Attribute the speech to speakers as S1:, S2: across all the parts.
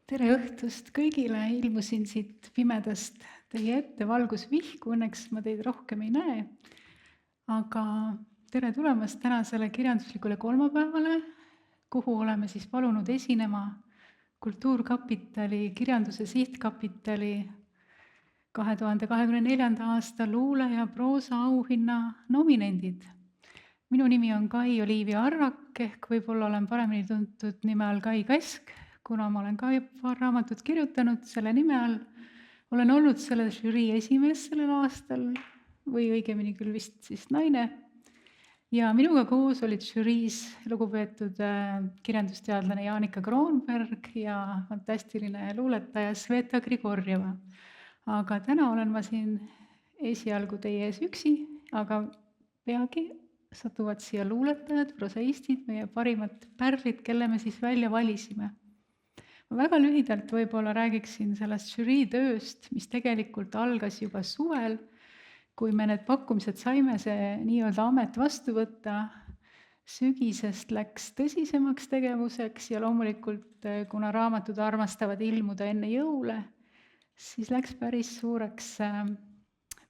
S1: Tere õhtust kõigile! Ilmusin siit pimedast teie ette valgusvihku, õnneks ma teid rohkem ei näe. Aga tere tulemast tänasele kirjanduslikule kolmapäevale, kuhu oleme siis palunud esinema Kultuurkapitali, Kirjanduse Sihtkapitali 2024. aasta luule- ja proosaauhinna nominendid. Minu nimi on Kai-Oliivia Arrak, ehk võib-olla olen paremini tuntud nime all Kai Kask, kuna ma olen ka paar raamatut kirjutanud selle nime all. Olen olnud selle žürii esimees sellel aastal või õigemini küll vist siis naine. Ja minuga koos olid žüriis lugupeetud kirjandusteadlane Jaanika Kroonberg ja fantastiline luuletaja Sveta Grigorjeva. Aga täna olen ma siin esialgu teie ees üksi, aga peagi satuvad siia luuletajad, prosaistid, meie parimad pärlid, kelle me siis välja valisime. Ma väga lühidalt võib-olla räägiksin sellest žürii tööst, mis tegelikult algas juba suvel, kui me need pakkumised saime see nii-öelda amet vastu võtta. Sügisest läks tõsisemaks tegevuseks ja loomulikult, kuna raamatud armastavad ilmuda enne jõule, siis läks päris suureks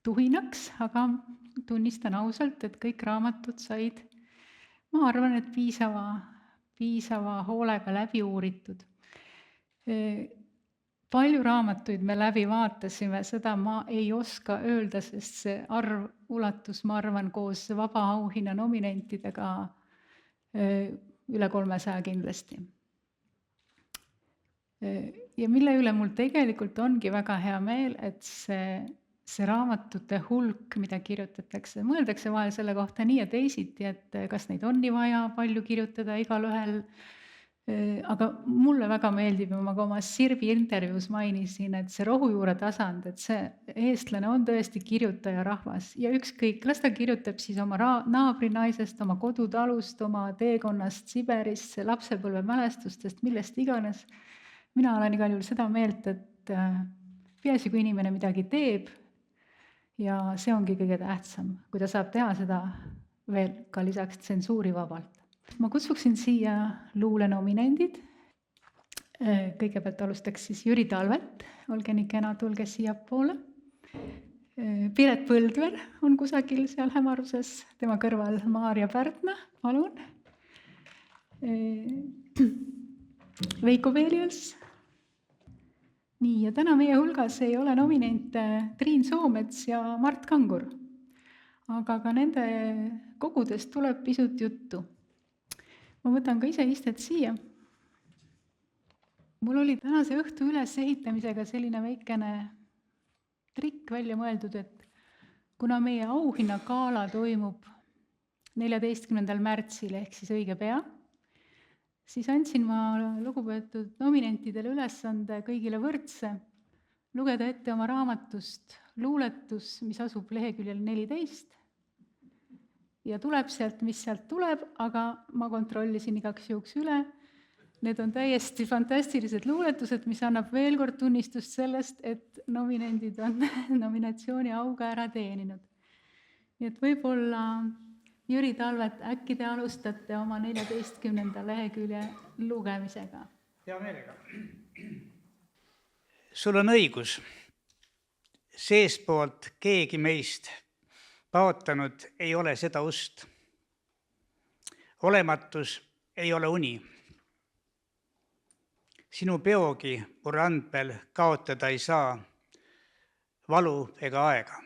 S1: tuhinaks, aga tunnistan ausalt, et kõik raamatud said, ma arvan, et piisava hoolega läbi uuritud. Palju raamatuid me läbi vaatasime, seda ma ei oska öelda, sest see arv ulatus, ma arvan, koos vaba auhinna nominentidega üle 300 kindlasti. Ja mille üle mul tegelikult ongi väga hea meel, et see raamatute hulk, mida kirjutatakse, mõeldakse vahel selle kohta nii ja teisiti, et kas neid on nii vaja palju kirjutada igalühel. Aga mulle väga meeldib ja ma ka oma Sirbi intervjuus mainisin, et see rohujuure tasand, et see eestlane on tõesti kirjutaja rahvas ja ükskõik, las ta kirjutab siis oma naabrinaisest, oma kodutalust, oma teekonnast Siberist, lapsepõlve mälestustest, millest iganes. Mina olen igal juhul seda meelt, et peaasi, kui inimene midagi teeb ja see ongi kõige tähtsam, kui ta saab teha seda veel ka lisaks tsensuurivabalt. Ma kutsuksin siia luule nominendid. Kõigepealt alustaks siis Jüri Talvet, olge nii kena, tulge siia poole. Piret Põldver on kusagil seal hämaruses, tema kõrval Maarja Pärtna, palun. Veiko Veelius. Nii, ja täna meie hulgas ei ole nominente Triin Soomets ja Mart Kangur, aga ka nende kogudest tuleb pisut juttu. Ma võtan ka ise istet siia. Mul oli tänase õhtu ülesehitamisega selline väikene trikk välja mõeldud, et kuna meie auhinnagala toimub 14. märtsil ehk siis õige pea, siis andsin ma lugupeetud nominentidele ülesande kõigile võrdse lugeda ette oma raamatust luuletus, mis asub leheküljel 14. Ja tuleb sealt, mis sealt tuleb, aga ma kontrollisin igaks juhuks üle. Need on täiesti fantastilised luuletused, mis annab veel kord tunnistust sellest, et nominendid on nominatsiooni auga ära teeninud. Nii et võib-olla Jüri Talvet, äkki te alustate oma 14. lehekülje lugemisega?
S2: Hea meelega. Sul on õigus. Seespoolt keegi meist paotanud ei ole seda ust. Olematus ei ole uni. Sinu peogi mu randmel kaotada ei saa valu ega aega.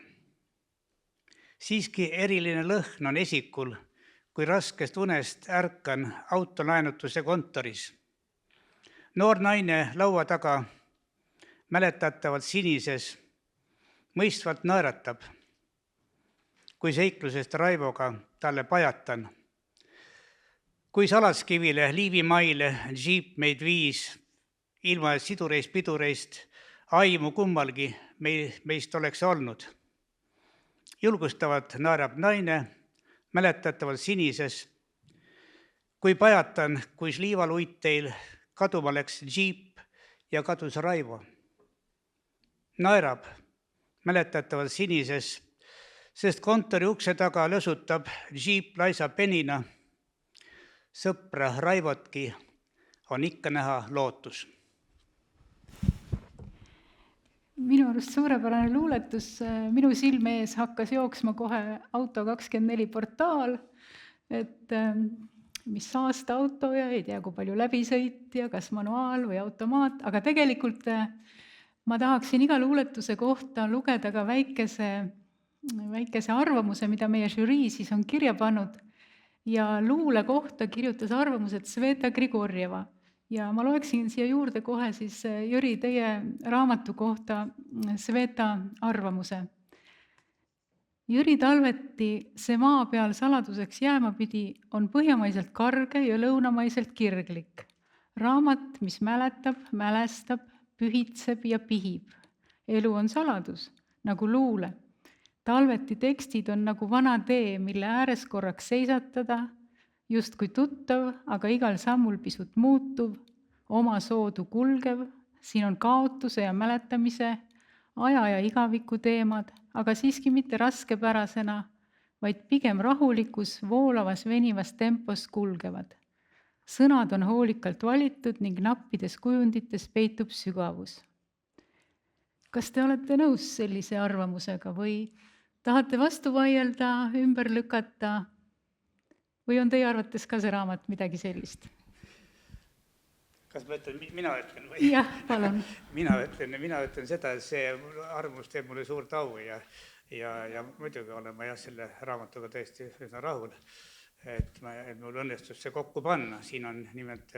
S2: Siiski eriline lõhn on esikul, kui raskest unest ärkan autolaenutuse kontoris. Noor naine laua taga mäletatavalt sinises mõistvalt naeratab, kui seiklusest Raivoga talle pajatan. Kui Salaskivile, Liivimaile džiip meid viis, ilma sidureist-pidureist aimu kummalgi meist oleks olnud. Julgustavalt naerab naine, mäletatavalt sinises. Kui pajatan, kui liivaluit teil kaduma läks džiip ja kadus Raivo. Naerab, mäletatavalt sinises, sest kontori ukse taga lösutab džiip laisa penina. Sõpra Raivotki on ikka näha lootus.
S1: Minu arust suurepärane luuletus. Minu silme ees hakkas jooksma kohe Auto24 portaal, et mis aasta auto ja ei tea, kui palju läbisõitja, kas manuaal või automaat, aga tegelikult ma tahaksin iga luuletuse kohta lugeda ka väikese arvamuse, mida meie žürii siis on kirja pannud. Ja luule kohta kirjutas arvamused Sveta Grigorjeva. Ja ma loeksin siia juurde kohe siis Jüri teie raamatu kohta Sveta arvamuse. Jüri Talveti See maa peal saladuseks jääma pidi on põhjamaiselt karge ja lõunamaiselt kirglik. Raamat, mis mäletab, mälestab, pühitseb ja pihib. Elu on saladus, nagu luule. Talveti tekstid on nagu vana tee, mille ääres korraks seisatada, justkui tuttav, aga igal sammul pisut muutuv, oma soodu kulgev, siin on kaotuse ja mäletamise, aja ja igaviku teemad, aga siiski mitte raskepärasena, vaid pigem rahulikus, voolavas, venivas tempos kulgevad. Sõnad on hoolikalt valitud ning nappides kujundites peitub sügavus. Kas te olete nõus sellise arvamusega või tahate vastu vaielda, ümber lükata või on teie arvates ka see raamat midagi sellist?
S2: Kas ma ütlen, mina ütlen või?
S1: Jah, palun.
S2: Mina ütlen seda, et see arvamus teeb mulle suurt au ja muidugi olen ma selle raamatuga tõesti üsna rahul, et mul õnnestus see kokku panna. Siin on nimelt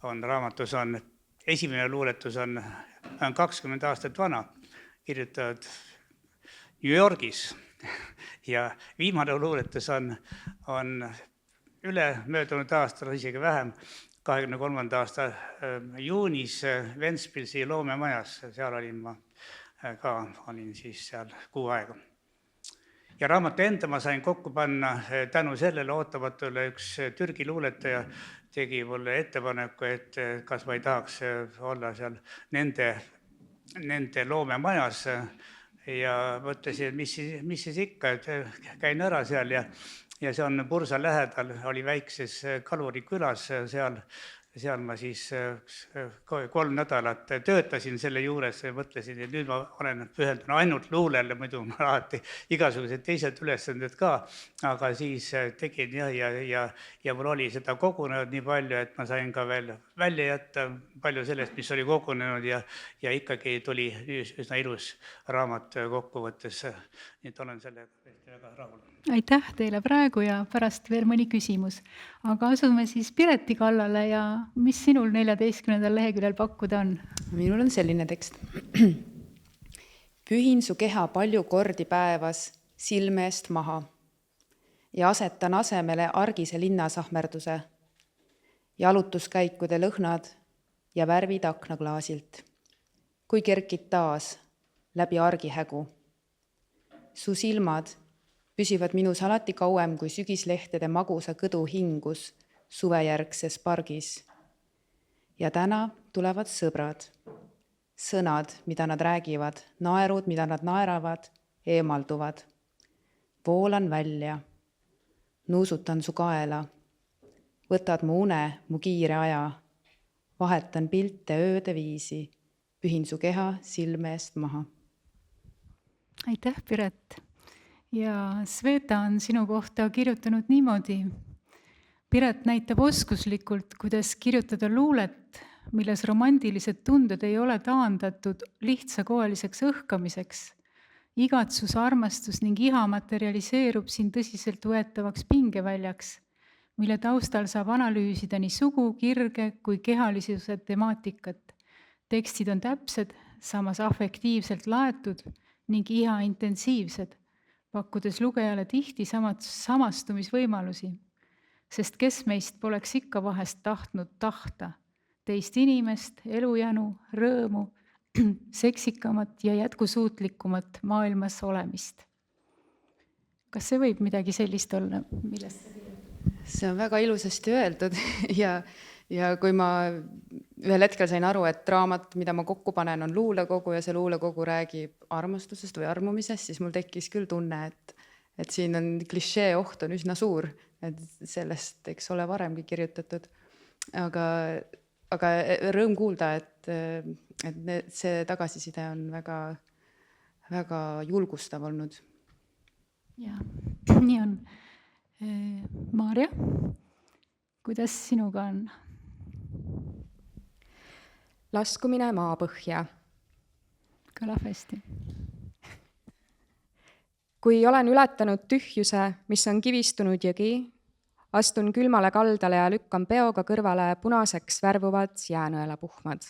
S2: raamatus esimene luuletus on 20 aastat vana, kirjutavad New Yorgis ja viimane luuletus on üle möödunud aastal, isegi vähem, 23. aasta juunis Ventspilsi loomemajas, seal olin ma ka, olin siis seal 6 aega. Ja raamatu enda ma sain kokku panna tänu sellele ootamatule üks Türgi luuletaja tegi mulle ettepaneku, et kas ma ei tahaks olla seal nende loomemajas ja mõtlesin, et mis siis ikka, et käin ära seal ja see on Bursa lähedal, oli väikses kalurikülas, seal ma siis 3 nädalat töötasin selle juures ja mõtlesin, et nüüd ma olen pühendunud ainult luulele, muidu ma alati igasugused teised ülesanded ka, aga siis tegin ja mul oli seda kogunenud nii palju, et ma sain ka veel välja jätta palju sellest, mis oli kogunenud ja ikkagi tuli üsna ilus raamat kokkuvõttes, nii et olen sellega väga rahul.
S1: Aitäh teile praegu ja pärast veel mõni küsimus. Aga asume siis Pireti kallale ja mis sinul 14. leheküljel pakkuda on?
S3: Minul on selline tekst. Pühin su keha palju kordi päevas silme eest maha ja asetan asemele argise linnasahmerduse, jalutuskäikude lõhnad ja värvid aknaklaasilt. Kui kerkid taas läbi argihägu. Su silmad püsivad minus alati kauem kui sügislehtede magusa kõdu hingus suvejärgses pargis. Ja täna tulevad sõbrad. Sõnad, mida nad räägivad, naerud, mida nad naeravad, eemalduvad. Voolan välja. Nuusutan su kaela. Võtad mu une, mu kiire aja. Vahetan pilte ööde viisi. Pühin su keha silme eest maha.
S1: Aitäh, Piret. Ja Sveta on sinu kohta kirjutanud niimoodi. Piret näitab oskuslikult, kuidas kirjutada luulet, milles romantilised tunded ei ole taandatud lihtsakoeliseks õhkamiseks. Igatsus, armastus ning iha materialiseerub siin tõsiselt võetavaks pingeväljaks, mille taustal saab analüüsida nii sugu, kirge kui kehalisuse temaatikat. Tekstid on täpsed, samas affektiivselt laetud ning iha intensiivsed, pakkudes lugejale tihti samastumisvõimalusi, sest kes meist poleks ikka vahest tahtnud tahta teist inimest, elujänu, rõõmu, seksikamat ja jätkusuutlikumat maailmas olemist. Kas see võib midagi sellist olla, millest?
S3: See on väga ilusasti öeldud ja kui ma ühel hetkel sain aru, et raamat, mida ma kokku panen, on luulekogu ja see luulekogu räägib armastusest või armumisest, siis mul tekkis küll tunne, et siin on klišee oht on üsna suur, et sellest eks ole varemgi kirjutatud. Aga aga rõõm kuulda, et see tagasiside on väga, väga julgustav olnud.
S1: Jaa, nii on. Maarja, kuidas sinuga on?
S4: Laskumine maapõhja.
S1: Kõlab hästi.
S4: Kui olen ületanud tühjuse, mis on kivistunud jõgi, astun külmale kaldale ja lükkan peoga kõrvale punaseks värvuvad jäänõelapuhmad.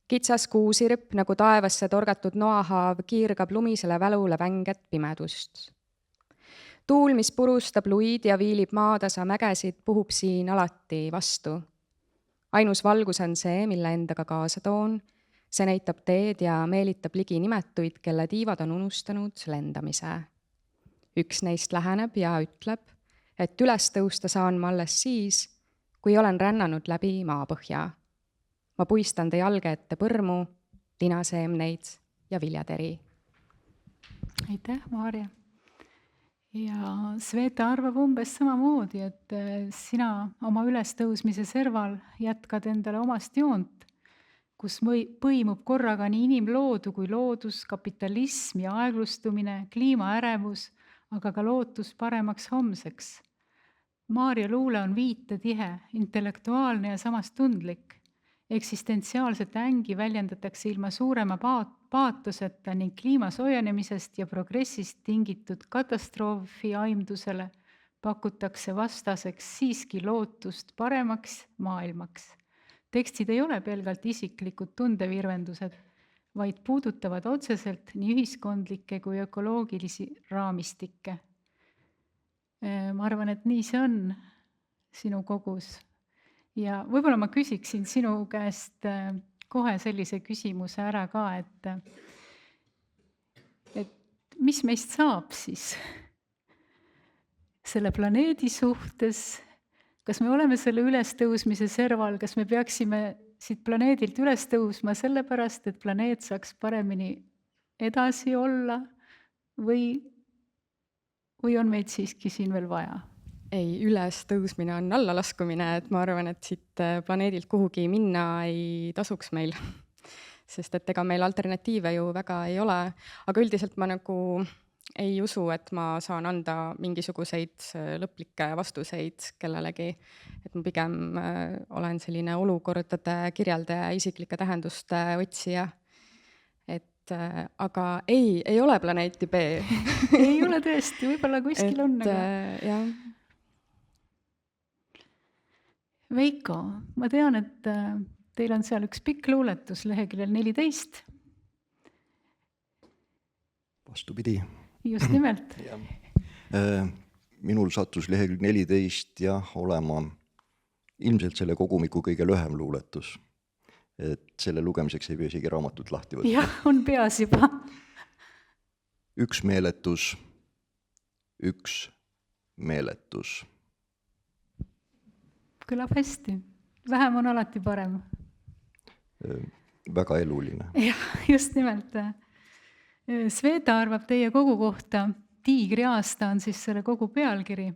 S4: Kitsas kuusirp, nagu taevasse torgatud noahaav, kiirgab lumisele välule vänget pimedust. Tuul, mis purustab luid ja viilib maatasa mägesid, puhub siin alati vastu. Ainus valgus on see, mille endaga kaasa toon. See näitab teed ja meelitab ligi nimetuid, kelle tiivad on unustanud lendamise. Üks neist läheneb ja ütleb, et üles tõusta saan ma alles siis, kui olen rännanud läbi maapõhja. Ma puistan te jalge ette põrmu, linaseemneid ja viljateri.
S1: Aitäh, Maarja. Ja Sveta arvab umbes samamoodi, et sina oma ülestõusmise serval jätkad endale omast joont, kus põimub korraga nii inimloodu kui loodus, kapitalism ja aeglustumine, kliimaärevus, aga ka lootus paremaks homseks. Maarja luule on viitetihe, intellektuaalne ja samas tundlik. Eksistentsiaalset ängi väljendatakse ilma suurema paatoseta ning kliima soojenemisest ja progressist tingitud katastroofi aimdusele pakutakse vastaseks siiski lootust paremaks maailmaks. Tekstid ei ole pelgalt isiklikud tundevirvendused, vaid puudutavad otseselt nii ühiskondlikke kui ökoloogilisi raamistikke. Ma arvan, et nii see on sinu kogus. Ja võib-olla ma küsiksin sinu käest kohe sellise küsimuse ära ka, et mis meist saab siis selle planeedi suhtes? Kas me oleme selle ülestõusmise serval, kas me peaksime siit planeedilt üles tõusma sellepärast, et planeet saaks paremini edasi olla või on meid siiski siin veel vaja?
S4: Ei, üles tõusmine on allalaskumine, et ma arvan, et siit planeedilt kuhugi minna ei tasuks meil, sest et ega meil alternatiive ju väga ei ole. Aga üldiselt ma nagu ei usu, et ma saan anda mingisuguseid lõplikke vastuseid kellelegi. Et ma pigem olen selline olukordade kirjeldaja, isiklike tähenduste otsija. Aga ei ole planeeti B.
S1: Ei ole tõesti, võib-olla kuskil on.
S4: Jah.
S1: Veiko, ma tean, et teil on seal üks pikk luuletus leheküljel 14.
S5: Vastupidi.
S1: Just nimelt.
S5: Minul sattus lehekülg 14 ja olema ilmselt selle kogumiku kõige lühem luuletus. Et selle lugemiseks ei pea isegi raamatut lahti võtta.
S1: Jah, on peas juba.
S5: Üks meeletus.
S1: Kõlab hästi. Vähem on alati parem.
S5: Väga eluline.
S1: Jah, just nimelt. Sveta arvab teie kogu kohta, Tiigri aasta on siis selle kogu pealkiri.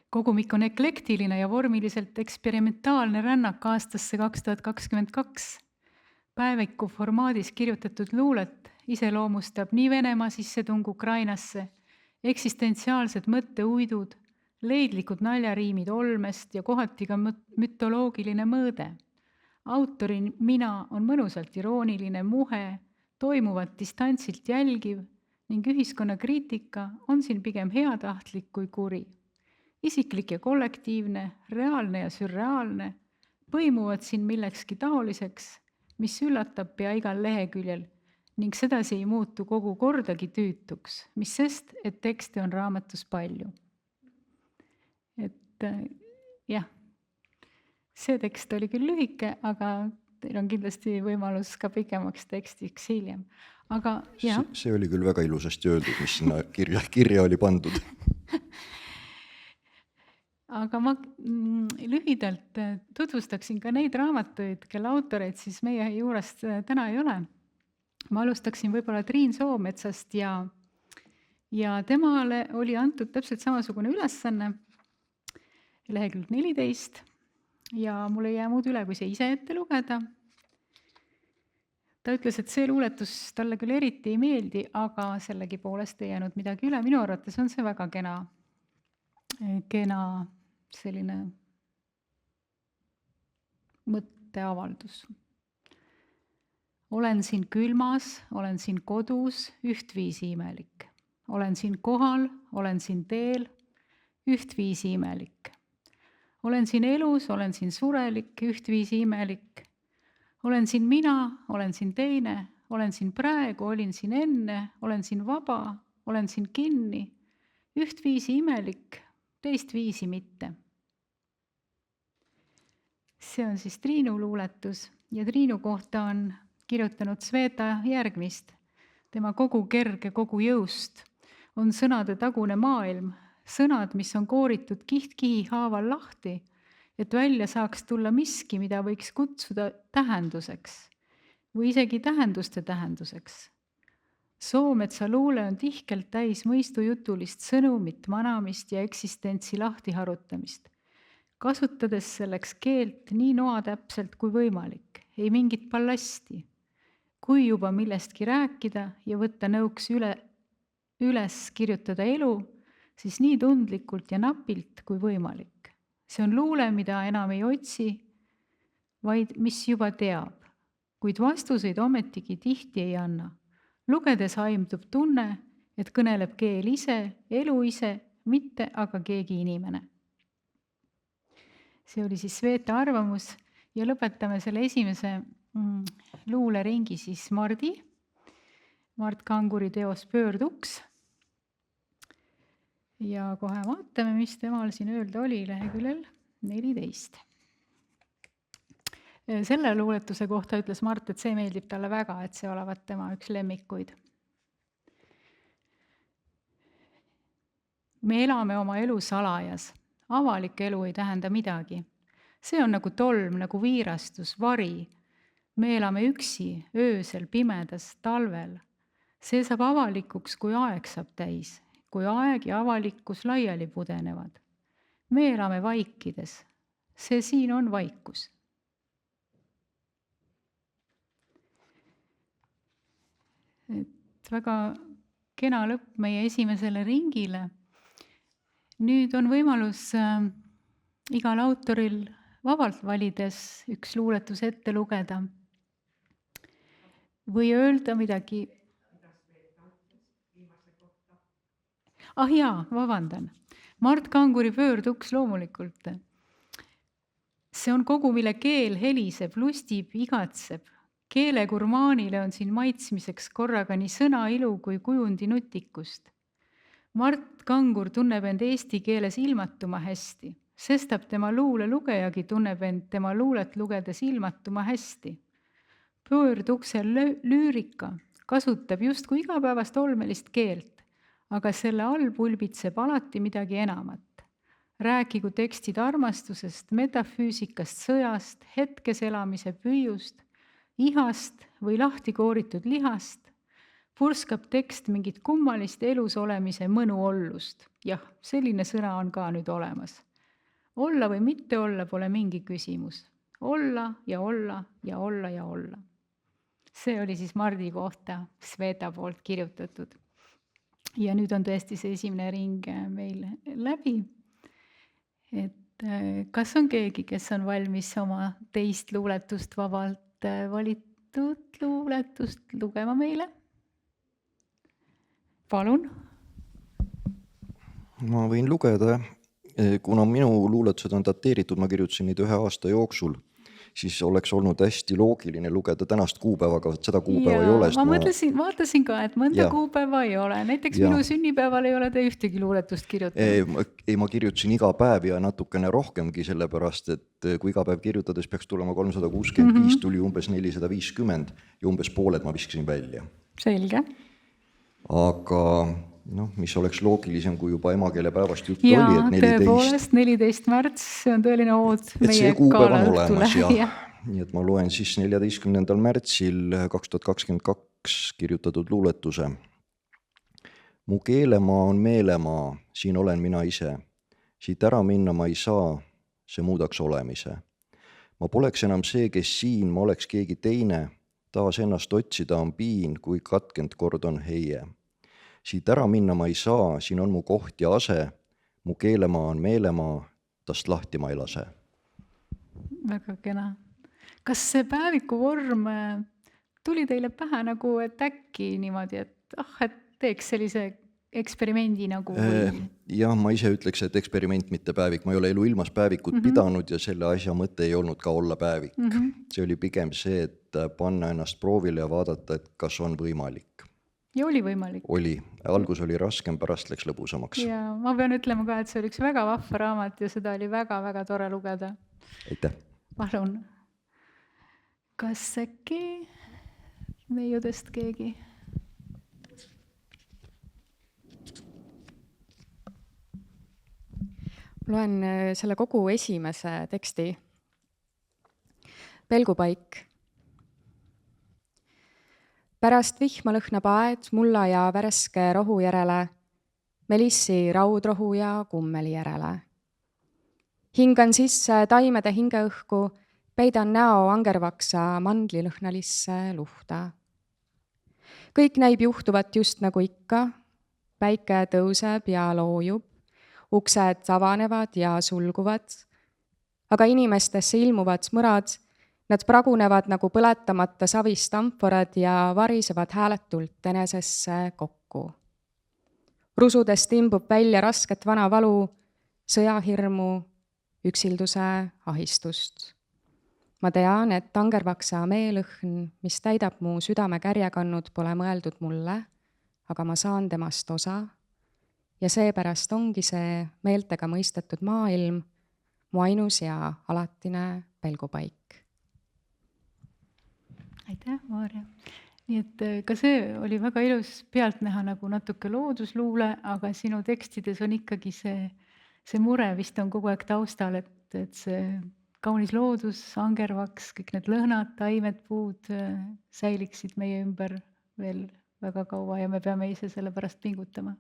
S1: Kogumik on eklektiline ja vormiliselt eksperimentaalne rännak aastasse 2022. Päeviku formaadis kirjutatud luulet iseloomustab nii Venemaa sissetung Ukrainasse, eksistentsiaalsed mõtteuidud, leidlikud naljariimid olmest ja kohati ka mütoloogiline mõõde. Autori mina on mõnusalt irooniline, muhe, toimuvat distantsilt jälgiv ning ühiskonnakriitika on siin pigem heatahtlik kui kuri. Isiklik ja kollektiivne, reaalne ja sürreaalne põimuvad siin millekski taoliseks, mis üllatab pea igal leheküljel ning sedasi ei muutu kogu kordagi tüütuks, mis sest, et tekste on raamatus palju. Et jah, see tekst oli küll lühike, aga teil on kindlasti võimalus ka pikemaks tekstiks hiljem. Aga jah.
S5: See oli küll väga ilusasti öeldud, mis sinna kirja oli pandud.
S1: Aga ma lühidalt tutvustaksin ka neid raamatuid, kelle autoreid siis meie juurest täna ei ole. Ma alustaksin võib-olla Triin Soometsast ja temale oli antud täpselt samasugune ülesanne, lehekülg 14. ja mul ei jää muud üle, kui see ise ette lugeda. Ta ütles, et see luuletus talle küll eriti ei meeldi, aga sellegipoolest ei jäänud midagi üle. Minu arvates on see väga kena selline mõtteavaldus. Olen siin külmas, olen siin kodus, ühtviisi imelik. Olen siin kohal, olen siin teel, ühtviisi imelik. Olen siin elus, olen siin surelik, ühtviisi imelik. Olen siin mina, olen siin teine, olen siin praegu, olin siin enne, olen siin vaba, olen siin kinni, ühtviisi imelik, teistviisi mitte. See on siis Triinu luuletus ja Triinu kohta on kirjutanud Sveta järgmist. Tema kogu kerge kogu jõust on sõnade tagune maailm, sõnad, mis on kooritud kiht-kihi haaval lahti, et välja saaks tulla miski, mida võiks kutsuda tähenduseks või isegi tähenduste tähenduseks. Soometsa luule on tihkelt täis mõistujutulist sõnumit, manamist ja eksistentsi lahtiharutamist, kasutades selleks keelt nii noatäpselt kui võimalik, ei mingit ballasti. Kui juba millestki rääkida ja võtta nõuks üles kirjutada elu, siis nii tundlikult ja napilt kui võimalik. See on luule, mida enam ei otsi, vaid mis juba teab, kuid vastuseid ometigi tihti ei anna. Lugedes aimdub tunne, et kõneleb keel ise, elu ise, mitte aga keegi inimene. See oli siis Sveta arvamus ja lõpetame selle esimese luuleringi siis Mart Kanguri teos Pöörduks. Ja kohe vaatame, mis temal siin öelda oli leheküljel 14. Selle luuletuse kohta ütles Mart, et see meeldib talle väga, et see olevat tema üks lemmikuid. Me elame oma elu salajas. Avalik elu ei tähenda midagi. See on nagu tolm, nagu viirastus, vari. Me elame üksi, öösel, pimedas, talvel. See saab avalikuks, kui aeg saab täis. Kui aeg ja avalikkus laiali pudenevad. Me elame vaikides. See siin on vaikus. Et väga kena lõpp meie esimesele ringile. Nüüd on võimalus igal autoril vabalt valides üks luuletus ette lugeda või öelda midagi. Jaa, vabandan. Mart Kanguri Pöörduks loomulikult. See on kogu, mille keel heliseb, lustib, igatseb. Keele gurmaanile on siin maitsmiseks korraga nii sõna ilu kui kujundi nutikust. Mart Kangur tunneb end eesti keeles ilmatuma hästi, sestap tema luule lugejagi tunneb end tema luulet lugedes ilmatuma hästi. Pöördukse lüürika kasutab justkui igapäevast olmelist keelt, aga selle all pulbitseb alati midagi enamat. Rääkigu tekstid armastusest, metafüüsikast, sõjast, hetkes elamise püüust, ihast või lahti kooritud lihast, purskab tekst mingit kummalist elus olemise mõnu ollust. Jah, selline sõna on ka nüüd olemas. Olla või mitte olla pole mingi küsimus. Olla ja olla ja olla ja olla. See oli siis Mardi kohta Sveta poolt kirjutatud. Ja nüüd on tõesti see esimene ring meil läbi. Et kas on keegi, kes on valmis oma teist luuletust vabalt valitud luuletust lugema meile? Palun.
S5: Ma võin lugeda, kuna minu luuletused on dateeritud, ma kirjutasin neid 1 aasta jooksul, siis oleks olnud hästi loogiline lugeda tänast kuupäeva, aga seda kuupäeva ei ole.
S1: Ma vaatasin ka, et mõnda kuupäeva ei ole. Näiteks minu sünnipäeval ei ole te ühtegi luuletust kirjutanud.
S5: Ei, ma kirjutasin iga päev ja natukene rohkemgi, sellepärast, et kui iga päev kirjutades peaks tulema 365, tuli umbes 450 ja umbes pooled ma viskasin välja.
S1: Selge.
S5: Aga mis oleks loogilisem, kui juba emakeelepäevast juttu oli, et 14.
S1: Tõepoolest, 14. märts, see on tõeline ood meie
S5: see kuupäev on olemas,
S1: jah.
S5: Nii et ma loen siis 14. märtsil 2022 kirjutatud luuletuse. Mu keelemaa on meelemaa, siin olen mina ise. Siit ära minna ma ei saa, see muudaks olemise. ma poleks enam see, kes siin, ma oleks keegi teine, taas ennast otsida on piin, kui katkend kord on heie. Siit ära minna ma ei saa, siin on mu koht ja ase, mu keelemaa on meelemaa, tast lahti ma ei lase.
S1: Väga kena. Kas see päeviku vorm tuli teile pähe nagu, et äkki niimoodi, et teeks sellise eksperimendi nagu või?
S5: Jah, ma ise ütleks, et eksperiment, mitte päevik. Ma ei ole elu ilmas päevikut pidanud ja selle asja mõte ei olnud ka olla päevik. See oli pigem see, et panna ennast proovile ja vaadata, et kas on võimalik.
S1: Ja oli võimalik?
S5: Oli. Algus oli raskem, pärast läks lõbusamaks.
S1: Ja ma pean ütlema ka, et see oli üks väga vahva raamat ja seda oli väga-väga tore lugeda.
S5: Aitäh.
S1: Palun. Kas äkki meiudest keegi?
S4: Loen selle kogu esimese teksti. Pelgupaik. Pärast vihma lõhnab aed mulla ja värske rohu järele, melissi raudrohu ja kummeli järele. Hingan sisse taimede hingeõhku, peidan näo angervaksa mandlilõhnalisse luhta. Kõik näib juhtuvat just nagu ikka, päike tõuseb ja loojub, uksed avanevad ja sulguvad, aga inimestesse ilmuvad mõrad, nad pragunevad nagu põletamata savist amforad ja varisevad hääletult enesesse kokku. Rusudest imbub välja rasket vana valu, sõjahirmu, üksilduse ahistust. Ma tean, et angervaksa meelõhn, mis täidab mu südame kärjekannud, pole mõeldud mulle, aga ma saan temast osa ja seepärast ongi see meeltega mõistetud maailm mu ainus ja alatine pelgupaik.
S1: Aitäh, Maarja. Nii et ka see oli väga ilus pealt näha nagu natuke loodusluule, aga sinu tekstides on ikkagi see mure vist on kogu aeg taustal, et see kaunis loodus, angervaks, kõik need lõhnad, taimed, puud säiliksid meie ümber veel väga kaua ja me peame ise selle pärast pingutama.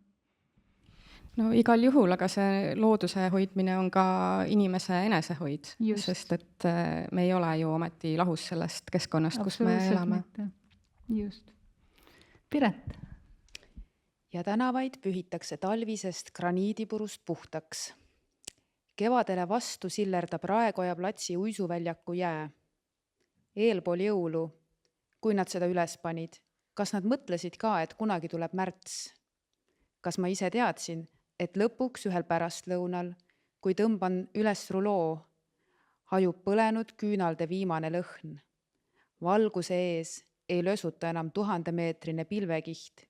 S4: No igal juhul, aga see looduse hoidmine on ka inimese enesehoid, sest et me ei ole ju ometi lahus sellest keskkonnast, kus me elame.
S1: Just. Piret.
S3: Ja tänavaid pühitakse talvisest graniidipurust puhtaks. Kevadele vastu sillerdab Raekoja platsi uisuväljaku jää. Eelpool jõulu, kui nad seda üles panid, kas nad mõtlesid ka, et kunagi tuleb märts? Kas ma ise teadsin, et lõpuks ühel pärastlõunal, kui tõmban üles ruloo, hajub põlenud küünalde viimane lõhn. Valguse ees ei lösuta enam 1000-meetrine pilvekiht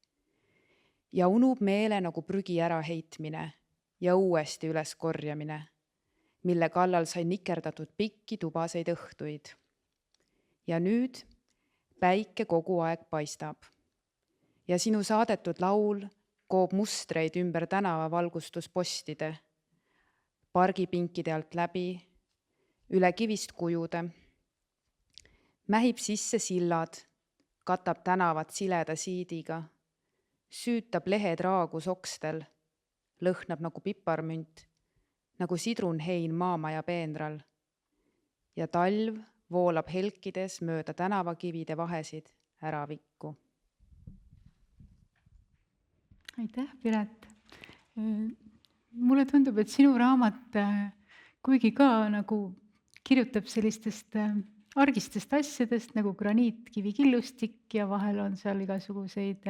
S3: ja unub meele nagu prügi äraheitmine ja uuesti üles korjamine, mille kallal sai nikerdatud pikki tubaseid õhtuid. Ja nüüd päike kogu aeg paistab ja sinu saadetud laul koob mustreid ümber tänava valgustuspostide, pargipinkide alt läbi, üle kivist kujude. Mähib sisse sillad, katab tänavat sileda siidiga, süütab lehed raagus okstel, lõhnab nagu piparmünt, nagu sidrunhein maamaja peenral. Ja talv voolab helkides mööda tänavakivide vahesid äravikku.
S1: Aitäh, Piret. Mulle tundub, et sinu raamat, kuigi ka nagu kirjutab sellistest argistest asjadest nagu graniitkivi killustik ja vahel on seal igasuguseid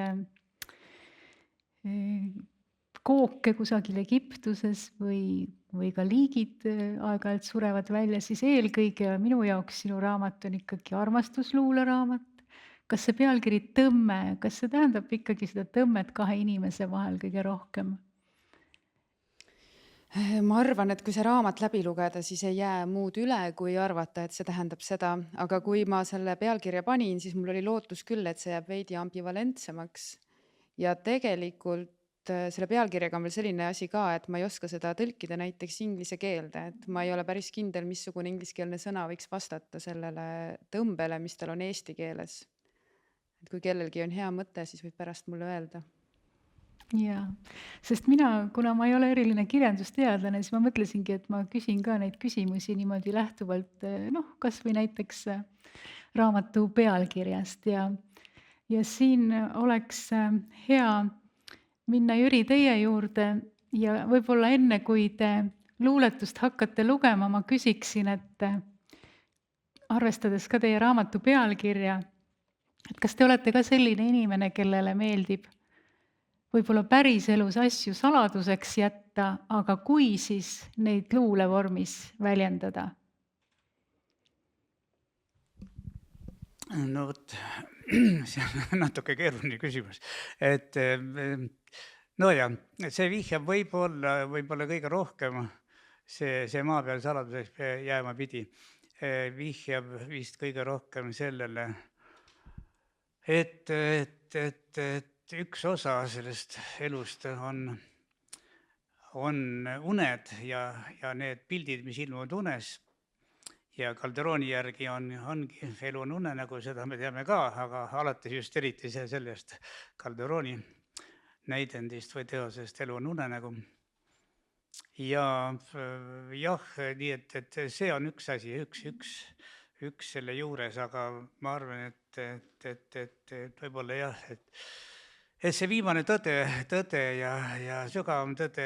S1: kooke kusagil Egiptuses või ka liigid aeg-ajalt surevad välja, siis eelkõige minu jaoks sinu raamat on ikkagi armastusluule raamat. Kas see pealkiri tõmme, kas see tähendab ikkagi seda tõmmet kahe inimese vahel kõige rohkem?
S3: Ma arvan, et kui see raamat läbi lugeda, siis ei jää muud üle, kui arvata, et see tähendab seda. Aga kui ma selle pealkirja panin, siis mul oli lootus küll, et see jääb veidi ambivalentsemaks. Ja tegelikult selle pealkirjaga on veel selline asi ka, et ma ei oska seda tõlkida näiteks inglise keelde. Et ma ei ole päris kindel, missugune ingliskeelne sõna võiks vastata sellele tõmbele, mis tal on eesti keeles. Et kui kellelgi on hea mõte, siis võib pärast mulle öelda.
S1: Jaa, sest mina, kuna ma ei ole eriline kirjandusteadlane, siis ma mõtlesingi, et ma küsin ka neid küsimusi niimoodi lähtuvalt, kas või näiteks raamatu pealkirjast ja siin oleks hea minna, Jüri, teie juurde ja võib-olla enne, kui te luuletust hakkate lugema, ma küsiksin, et arvestades ka teie raamatu pealkirja, et kas te olete ka selline inimene, kellele meeldib võib-olla päriselus asju saladuseks jätta, aga kui, siis neid luulevormis väljendada?
S2: No vot, see on natuke keeruline küsimus. Nojah, see vihjab võib-olla kõige rohkem, see maa peal saladuseks jääma pidi, vihjab vist kõige rohkem sellele, et üks osa sellest elust on uned ja need pildid, mis ilmuvad unes ja Calderoni järgi ongi elu on unenägu, seda me teame ka, aga alates just eriti sellest Calderoni näidendist või teosest elu on unenägu. Ja jah, nii et see on üks asi, üks selle juures, aga ma arvan, et võib-olla jah, et see viimane tõde ja sügavam tõde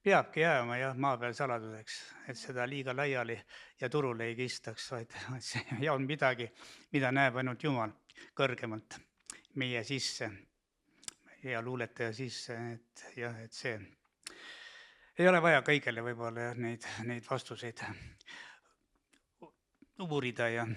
S2: peabki jääma jah maa peal saladuseks, et seda liiga laiali ja turule ei kistaks, vaid see on midagi, mida näeb ainult Jumal kõrgemalt meie sisse ja luuletaja sisse, et see ei ole vaja kõigele võib-olla neid vastuseid uurida ja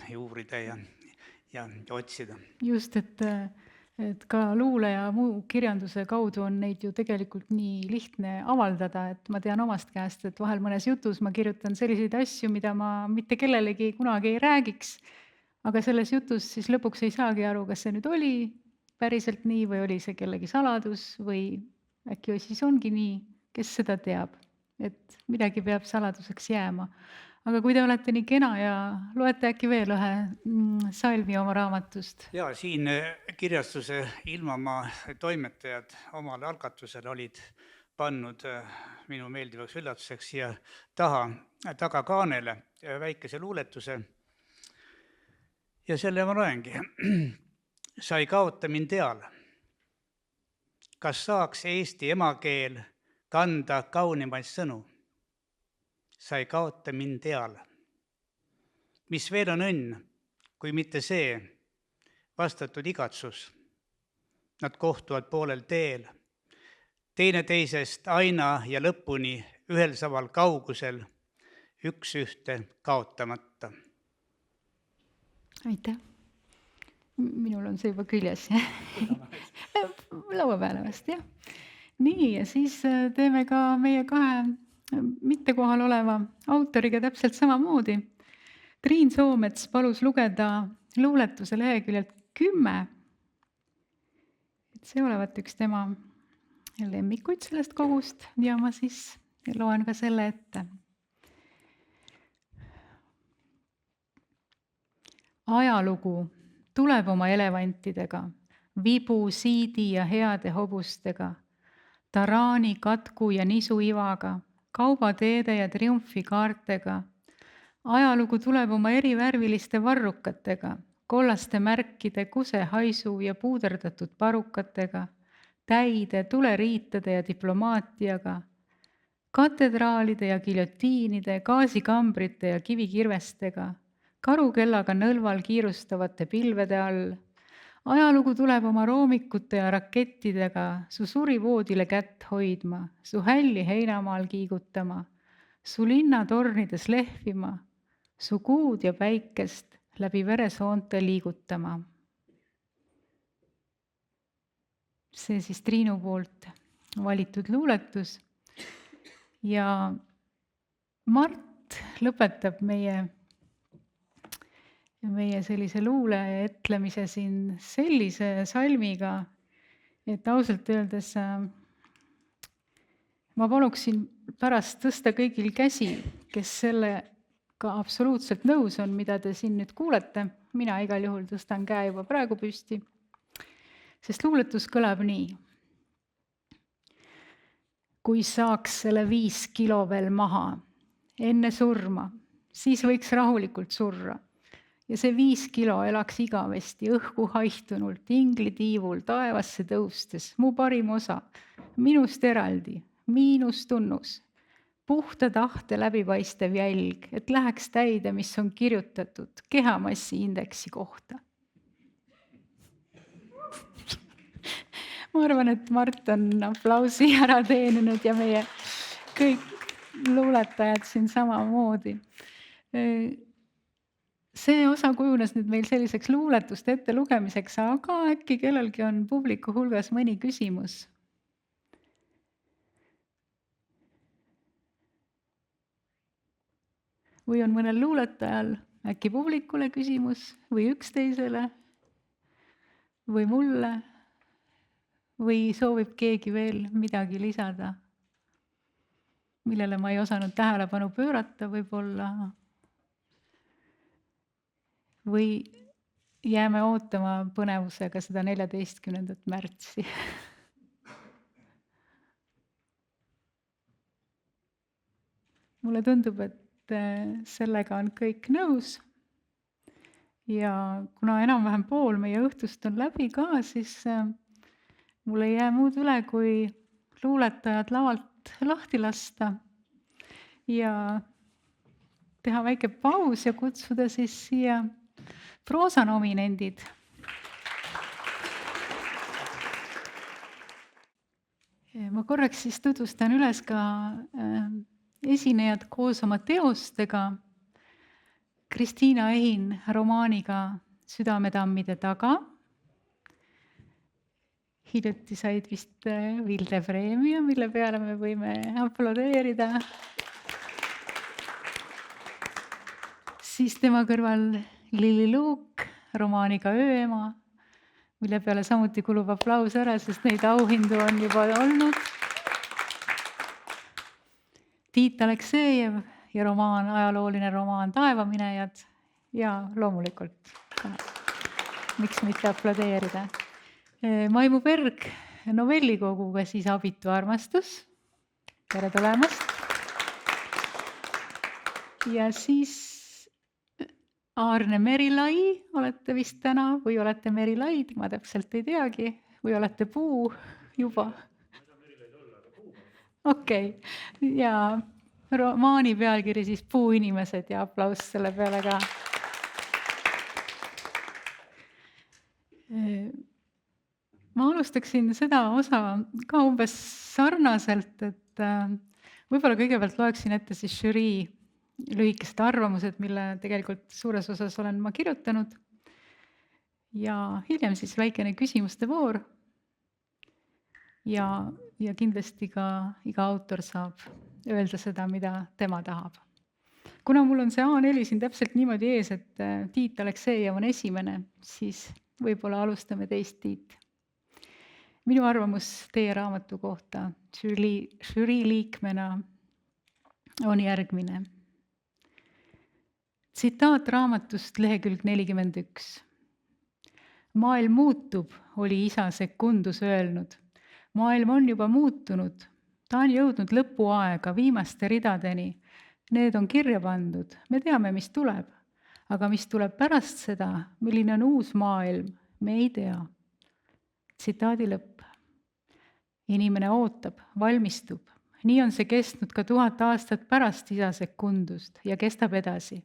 S2: otsida.
S1: Just, et ka luule ja muu kirjanduse kaudu on neid ju tegelikult nii lihtne avaldada, et ma tean omast käest, et vahel mõnes jutus ma kirjutan selliseid asju, mida ma mitte kellelegi kunagi ei räägiks, aga selles jutus siis lõpuks ei saagi aru, kas see nüüd oli päriselt nii või oli see kellegi saladus või äkki siis ongi nii, kes seda teab, et midagi peab saladuseks jääma. Aga kui te olete nii kena ja loete äkki veel ühe salmi oma raamatust.
S2: Ja siin kirjastuse Ilmamaa toimetajad omal algatusel olid pannud minu meeldivaks üllatuseks siia tagakaanele väikese luuletuse. Ja selle ma loengi. Sa ei kaota mind eal. Kas saaks eesti emakeel kanda kaunimaid sõnu? Sa ei kaota mind eal. Mis veel on õnn, kui mitte see vastatud igatsus? Nad kohtuvad poolel teel, teineteisest aina ja lõpuni ühel samal kaugusel, üks ühte kaotamata.
S1: Aitäh. Minul on see juba küljes. Laua peale vast, jah. Nii, ja siis teeme ka meie kahe mitte kohal oleva autoriga täpselt samamoodi. Triin Soomets palus lugeda luuletuse leheküljelt 10. See olevat üks tema lemmikuid sellest kogust ja ma siis loen ka selle ette. Ajalugu tuleb oma elevantidega, vibu, siidi ja heade hobustega, taraani, katku ja nisu ivaga, kaubateede ja triumfikaartega. Ajalugu tuleb oma erivärviliste varrukatega, kollaste märkide, kusehaisu ja puuderdatud parukatega, täide, tuleriitade ja diplomaatiaga, katedraalide ja giljotiinide, gaasikambrite ja kivikirvestega, karukellaga nõlval kiirustavate pilvede all. Ajalugu tuleb oma roomikute ja rakettidega su surivoodile kätt hoidma, su hälli heinamaal kiigutama, su linna tornides lehvima, su kuud ja päikest läbi veresoonte liigutama. See siis Triinu poolt valitud luuletus. Ja Mart lõpetab meie sellise luule etlemise siin sellise salmiga, et ausalt öeldes ma paluksin pärast tõsta kõigil käsi, kes sellega absoluutselt nõus on, mida te siin nüüd kuulete. Mina igal juhul tõstan käe juba praegu püsti, sest luuletus kõlab nii. kui saaks selle 5 kilo veel maha enne surma, siis võiks rahulikult surra. Ja see 5 kilo elaks igavesti õhku haihtunult, inglitiivul, taevasse tõustes, mu parim osa, minust eraldi, miinustunnus, puhta tahte läbipaistev jälg, et läheks täide, mis on kirjutatud kehamassi indeksi kohta. Ma arvan, et Mart on aplausi ära teeninud ja meie kõik luuletajad siin samamoodi. See osa kujunes nüüd meil selliseks luuletuste ette lugemiseks, aga äkki kellelgi on publiku hulgas mõni küsimus? Või on mõnel luuletajal äkki publikule küsimus või üksteisele või mulle? Või soovib keegi veel midagi lisada, millele ma ei osanud tähelepanu pöörata võib-olla? Või jääme ootama põnevusega seda 14. märtsi? Mulle tundub, et sellega on kõik nõus. Ja kuna enam-vähem pool meie õhtust on läbi ka, siis mul ei jää muud üle, kui luuletajad lavalt lahti lasta ja teha väike paus ja kutsuda siis siia proosanominendid. Ma korraks siis tutvustan üles ka esinejad koos oma teostega. Kristiina Ehin romaaniga Südametammide taga. Hiljuti said vist Vilde preemia, mille peale me võime aplodeerida. Siis tema kõrval Lilli Luuk romaaniga Ööema, mille peale samuti kulub aplaus ära, sest neid auhindu on juba olnud. Tiit Aleksejev ja ajalooline romaan Taevaminejad ja loomulikult, miks mitte aplodeerida. Maimu Berg novellikoguga siis Abitu armastus. Tere tulemast. Ja siis Aarne Merilai, olete vist täna või olete Merilaid, ma täpselt ei teagi, või olete puu juba? Okei, ja romaani pealkiri siis Puuinimesed ja aplaus selle peale ka. Ma alustaksin seda osa ka umbes sarnaselt, et võib-olla kõigepealt loeksin ette siis žürii lühikesed arvamused, mille tegelikult suures osas olen ma kirjutanud. Ja hiljem siis väikene küsimuste voor. Ja kindlasti ka iga autor saab öelda seda, mida tema tahab. Kuna mul on see A4 siin täpselt niimoodi ees, et Tiit Aleksejev on esimene, siis võib-olla alustame teist, Tiit. Minu arvamus teie raamatu kohta žürii liikmena on järgmine. Tsitaat raamatust lehekülg 41. Maailm muutub, oli isa sekundus öelnud. Maailm on juba muutunud. Ta on jõudnud lõpuaega viimaste ridadeni. Need on kirja pandud. Me teame, mis tuleb. Aga mis tuleb pärast seda, milline on uus maailm, me ei tea. Tsitaadi lõpp. Inimene ootab, valmistub. Nii on see kestnud ka 1000 aastat pärast isa sekundust ja kestab edasi.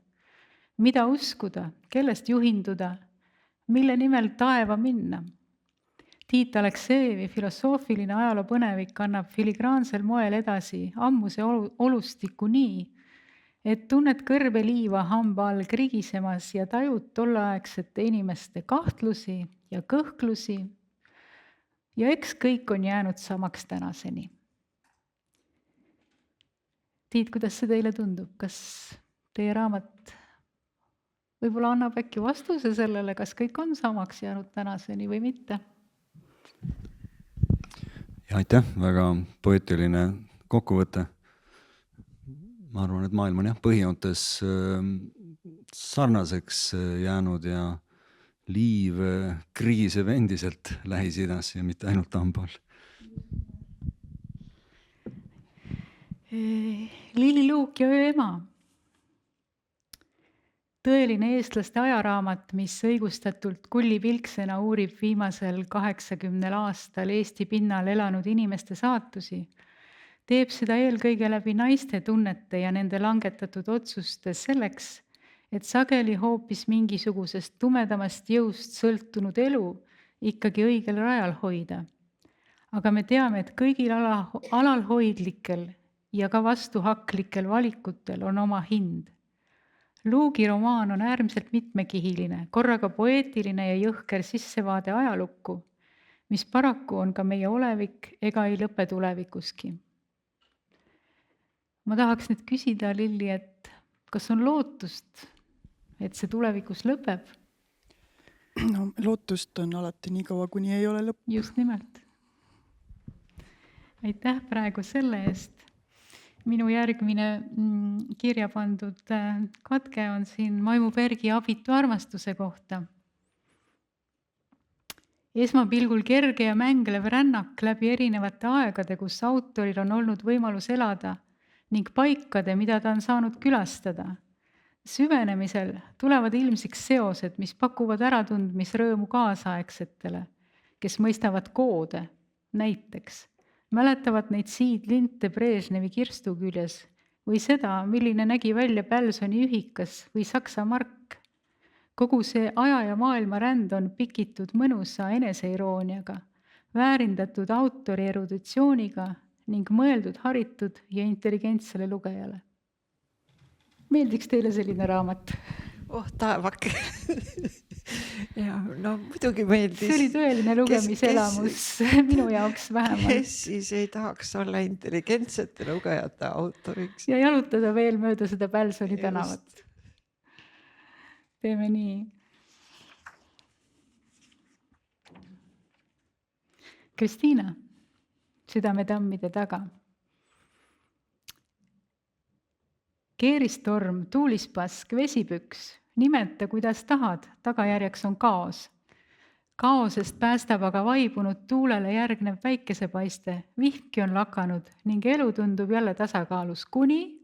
S1: Mida uskuda, kellest juhinduda, mille nimel taeva minna? Tiit Aleksejevi filosoofiline ajaloo põnevik annab filigraansel moel edasi ammuse olustiku nii, et tunned kõrbe liiva hamba all krigisemas ja tajud tolleaegsete inimeste kahtlusi ja kõhklusi ja eks kõik on jäänud samaks tänaseni. Tiit, kuidas see teile tundub? Kas teie raamat võib-olla annab äkki vastuse sellele, kas kõik on samaks jäänud tänaseni või mitte?
S6: Ja aitäh, väga poeetiline kokkuvõte. Ma arvan, et maailm on põhijoontes sarnaseks jäänud ja liiv krigiseb endiselt Lähis-Idas ja mitte ainult hambal.
S1: Lilli Luuk ja Öö ema. Tõeline eestlaste ajaraamat, mis õigustatult kullipilksena uurib viimasel 80 aastal Eesti pinnal elanud inimeste saatusi, teeb seda eelkõige läbi naiste tunnete ja nende langetatud otsuste selleks, et sageli hoopis mingisugusest tumedamast jõust sõltunud elu ikkagi õigel rajal hoida. Aga me teame, et kõigil alalhoidlikel ja ka vastuhaklikel valikutel on oma hind. Luugi romaan on äärmiselt mitmekihiline, korraga poeetiline ja jõhker sissevaade ajalukku, mis paraku on ka meie olevik ega ei lõpe tulevikuski. Ma tahaks nüüd küsida, Lilli, et kas on lootust, et see tulevikus lõpeb?
S7: No lootust on alati nii kaua, kuni ei ole lõpp.
S1: Just nimelt. Aitäh praegu selle eest. Minu järgmine kirja pandud katke on siin Maimu Bergi abitu armastuse kohta. Esmapilgul kerge ja mänglev rännak läbi erinevate aegade, kus autoril on olnud võimalus elada ning paikade, mida ta on saanud külastada. Süvenemisel tulevad ilmsiks seosed, mis pakuvad äratundmisrõõmu kaasaegsetele, kes mõistavad koode, näiteks mäletavad neid siidlinte Brežnevi kirstu küljes või seda, milline nägi välja Pälsoni ühikas või Saksa mark. Kogu see aja ja maailma ränd on pikitud mõnusa eneseirooniaga, väärindatud autori eruditsiooniga ning mõeldud haritud ja intelligentsele lugejale. Meeldiks teile selline raamat?
S8: Taevak. Ja, no muidugi meeldis.
S1: See oli tõeline lugemiselamus minu jaoks vähemalt.
S8: Kes siis ei tahaks olla intelligentsete lugejate autoriks?
S1: Ja jalutada veel mööda seda Pälsoni tänavat. Teeme nii. Kristiina, Südametammide taga. Keeristorm, tuulispask, vesipüks. Nimeta, kuidas tahad, tagajärjeks on kaos. Kaosest päästab aga vaibunud tuulele järgnev päikesepaiste, vihki on lakanud ning elu tundub jälle tasakaalus, kuni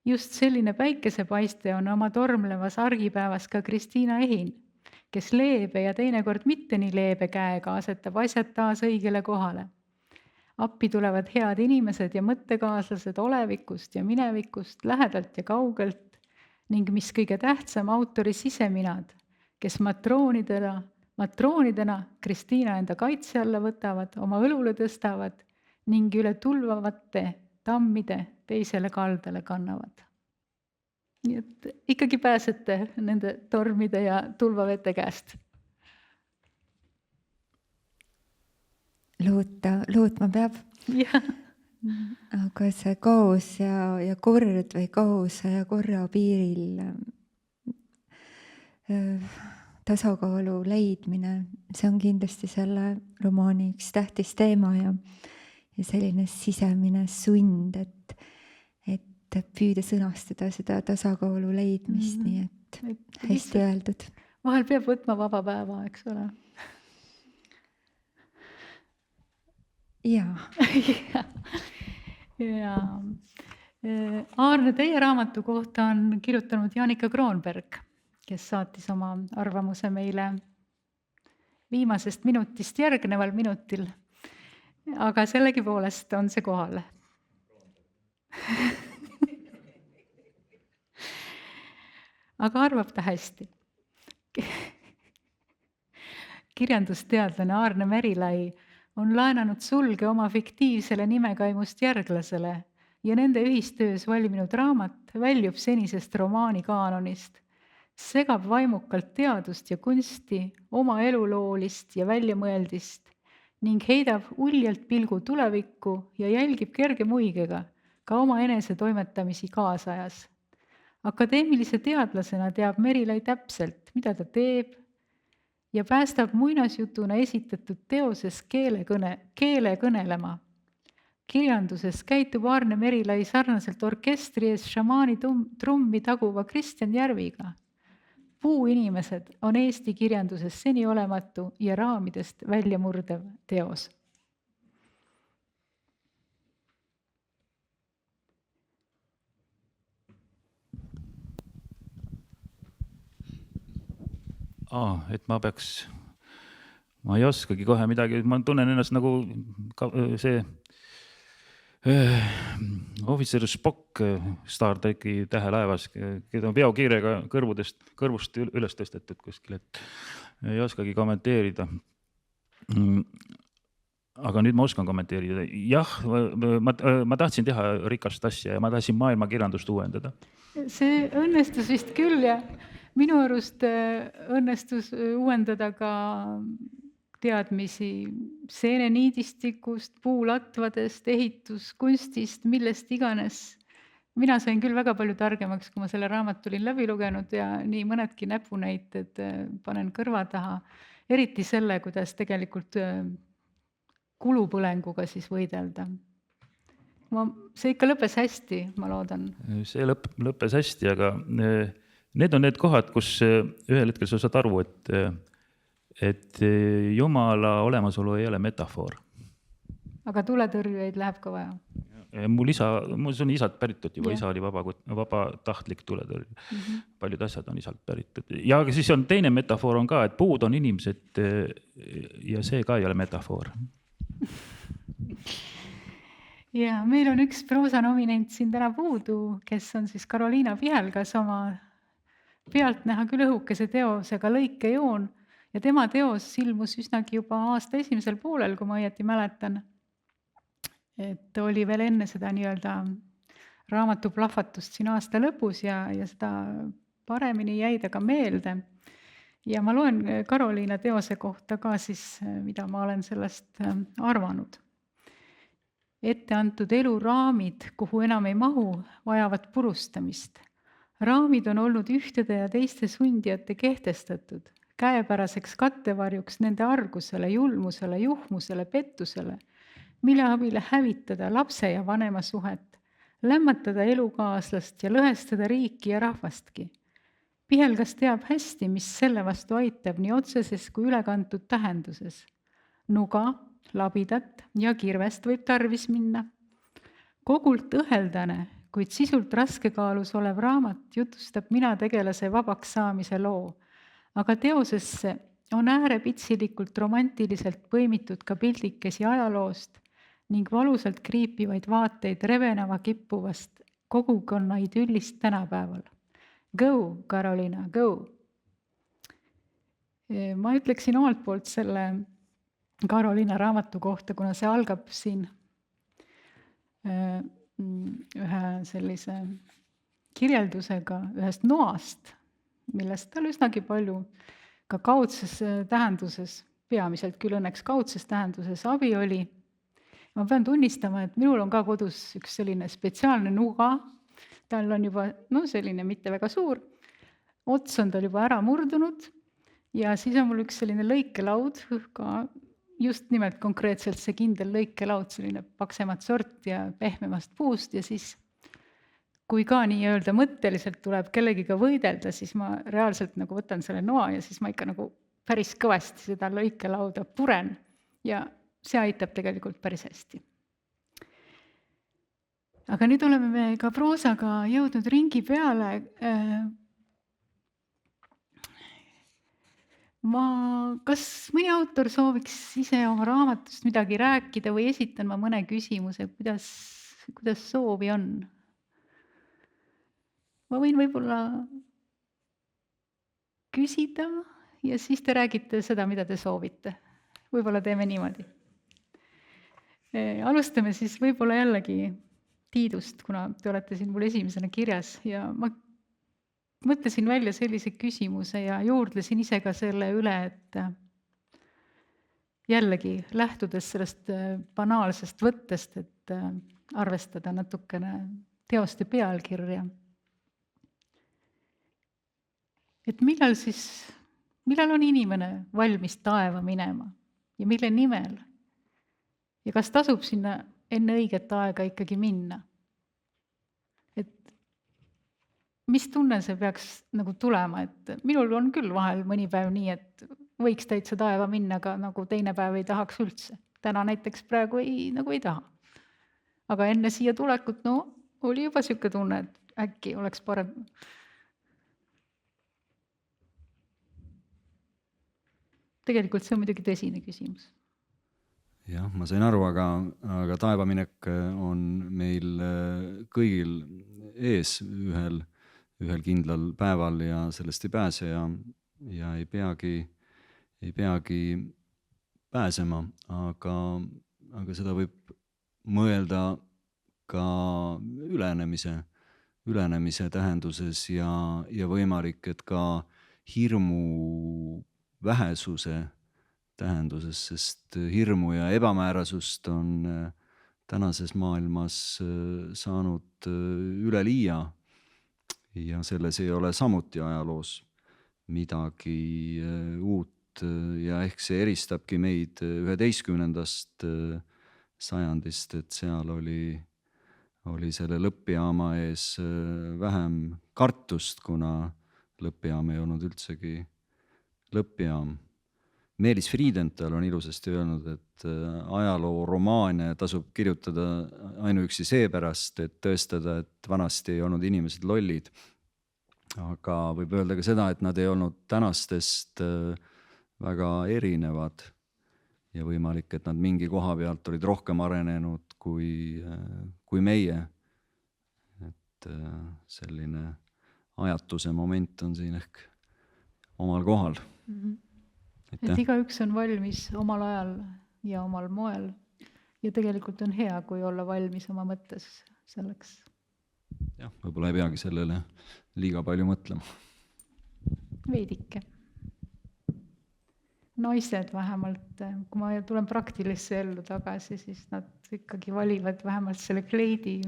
S1: just selline päikesepaiste on oma tormlevas argipäevas ka Kristiina Ehin, kes leebe ja teinekord mitte nii leebe käega asetab asjad taas õigele kohale. Appi tulevad head inimesed ja mõttekaaslased olevikust ja minevikust, lähedalt ja kaugelt, ning mis kõige tähtsam, autori siseminad, kes matroonidena Kristiina enda kaitse alla võtavad, oma õlule tõstavad ning üle tulvavate tammide teisele kaldale kannavad. Nii et ikkagi pääsete nende tormide ja tulvavete käest.
S9: Lootma peab.
S1: Ja.
S9: Aga see kaos ja kord või kaose ja korra piiril tasakaalu leidmine, see on kindlasti selle romaani üks tähtis teema ja selline sisemine sund, et püüda sõnastada seda tasakaalu leidmist, nii et hästi öeldud.
S1: Vahel peab võtma vaba päeva, eks ole?
S9: Jaa.
S1: Ja. Aarne, teie raamatu kohta on kirjutanud Jaanika Kroonberg, kes saatis oma arvamuse meile viimasest minutist järgneval minutil. Aga sellegipoolest on see kohal. Aga arvab ta hästi. Kirjandusteadlane Aarne Merilai on laenanud sulge oma fiktiivsele nimekaimust järglasele ja nende ühistöös valminud raamat väljub senisest romaani kaanonist, segab vaimukalt teadust ja kunsti, oma eluloolist ja väljamõeldist ning heidab uljalt pilgu tulevikku ja jälgib kerge muigega ka oma enese toimetamisi kaasajas. Akadeemilise teadlasena teab Merilai täpselt, mida ta teeb, ja päästab muinasjutuna esitatud teoses keele kõnelema. Kirjanduses käitub Aarne Merilai sarnaselt orkestri ees šamaani trummi taguva Kristjan Järviga. Puuinimesed on Eesti kirjanduses seniolematu ja raamidest väljamurdev teos.
S10: et ma ei oskagi kohe midagi, ma tunnen ennast nagu see ohvitser Spock Star Treki tähelaevas, keda on veokiirega kõrvust üles tõstetud kuskil, et ei oskagi kommenteerida. Aga nüüd ma oskan kommenteerida. Jah, ma tahtsin teha rikast asja ja ma tahtsin maailmakirjandust uuendada.
S1: See õnnestus vist küll ja minu arust õnnestus uuendada ka teadmisi seeneniidistikust, puulatvadest, ehituskunstist, millest iganes. Mina sain küll väga palju targemaks, kui ma selle raamatu olin läbi lugenud ja nii mõnedki näpunäited panen kõrva taha. Eriti selle, kuidas tegelikult kulupõlenguga siis võidelda. See ikka lõppes hästi, ma loodan.
S10: See lõppes hästi, aga need on need kohad, kus ühel hetkel sa saad aru, et Jumala olemasolu ei ole metafoor.
S1: Aga tuletõrjujaid läheb ka vaja.
S10: Mul on isalt päritud juba, isa oli vabatahtlik tuletõrjuja. Paljud asjad on isalt päritud. Ja siis on teine metafoor on ka, et puud on inimesed ja see ka ei ole metafoor.
S1: Ja meil on üks proosanomineent siin täna puudu, kes on siis Karoliina Pihelgas oma pealtnäha küll õhukese teosega Lõikejoon ja tema teos ilmus üsnagi juba aasta esimesel poolel, kui ma õieti mäletan. Et oli veel enne seda nii-öelda raamatu plahvatust siin aasta lõpus ja seda paremini jäi ta ka meelde. Ja ma loen Karoliina teose kohta ka siis, mida ma olen sellest arvanud. Ette antud eluraamid, kuhu enam ei mahu, vajavad purustamist. Raamid on olnud ühtede ja teiste sundijate kehtestatud, käepäraseks kattevarjuks nende argusele, julmusele, juhmusele, pettusele, mille abile hävitada lapse ja vanema suhet, lämmatada elukaaslast ja lõhestada riiki ja rahvastki. Pihelgas teab hästi, mis selle vastu aitab nii otseses kui ülekantud tähenduses. Nuga, labidat ja kirvest võib tarvis minna. Kogult õheldane, kuid sisult raskekaalus olev raamat jutustab mina tegelase vabaks saamise loo, aga teosesse on äärepitsilikult romantiliselt põimitud ka pildikesi ajaloost ning valusalt kriipivaid vaateid reveneva kippuvast kogukonna idüllist tänapäeval. Go, Karoliina, go! Ma ütleksin omalt poolt selle Karoliina raamatu kohta, kuna see algab siin ühe sellise kirjeldusega ühest noast, millest tal üsnagi palju ka kaudses tähenduses, peamiselt küll õnneks kaudses tähenduses abi oli. Ma pean tunnistama, et minul on ka kodus üks selline spetsiaalne nuga, tal on juba selline mitte väga suur, ots on tal juba ära murdunud ja siis on mul üks selline lõikelaud, ka just nimelt konkreetselt see kindel lõikelaud, selline paksemat sort ja pehmemast puust ja siis kui ka nii-öelda mõtteliselt tuleb kellegiga võidelda, siis ma reaalselt nagu võtan selle noa ja siis ma ikka nagu päris kõvasti seda lõikelauda puren ja see aitab tegelikult päris hästi. Aga nüüd oleme me ka proosaga jõudnud ringi peale. Kas mõni autor sooviks ise oma raamatust midagi rääkida või esitan ma mõne küsimuse, kuidas soovi on? Ma võin võib-olla küsida ja siis te räägite seda, mida te soovite. Võib-olla teeme niimoodi. Alustame siis võib-olla jällegi Tiidust, kuna te olete siin mul esimesena kirjas ja ma mõtlesin välja sellise küsimuse ja juurdlesin ise ka selle üle, et jällegi lähtudes sellest banaalsest võttest, et arvestada natukene teoste pealkirja. Et millal on inimene valmis taeva minema ja mille nimel? Ja kas tasub sinna enne õiget aega ikkagi minna? Et mis tunne see peaks nagu tulema, et minul on küll vahel mõni päev nii, et võiks täitsa taeva minna, aga nagu teine päev ei tahaks üldse. Täna näiteks praegu ei taha. Aga enne siia tulekut, oli juba siuke tunne, et äkki oleks parem. tegelikult see on muidugi tõsine küsimus.
S6: jah, ma sain aru, aga taevaminek on meil kõigil ees ühel kindlal päeval ja sellest ei pääse ja ei peagi pääsema, aga seda võib mõelda ka ülenemise tähenduses ja võimalik, et ka hirmu vähesuse tähenduses, sest hirmu ja ebamäärasust on tänases maailmas saanud üleliia ja selles ei ole samuti ajaloos midagi uut ja ehk see eristabki meid 11. sajandist, et seal oli selle lõppjaama ees vähem kartust, kuna lõppjaam ei olnud üldsegi lõppjaam. Meelis Friedenthal on ilusasti öelnud, et ajalooromaane tasub kirjutada ainuüksi seepärast, et tõestada, et vanasti ei olnud inimesed lollid. Aga võib öelda ka seda, et nad ei olnud tänastest väga erinevad ja võimalik, et nad mingi koha pealt olid rohkem arenenud kui meie. Et selline ajatuse moment on siin ehk omal kohal.
S1: Et igaüks on valmis omal ajal ja omal moel ja tegelikult on hea, kui olla valmis oma mõttes selleks.
S6: Jah, võib-olla ei peagi sellele liiga palju mõtlema.
S1: Veidike. Naised vähemalt, kui ma tulen praktilisse ellu tagasi, siis nad ikkagi valivad vähemalt selle kleidi,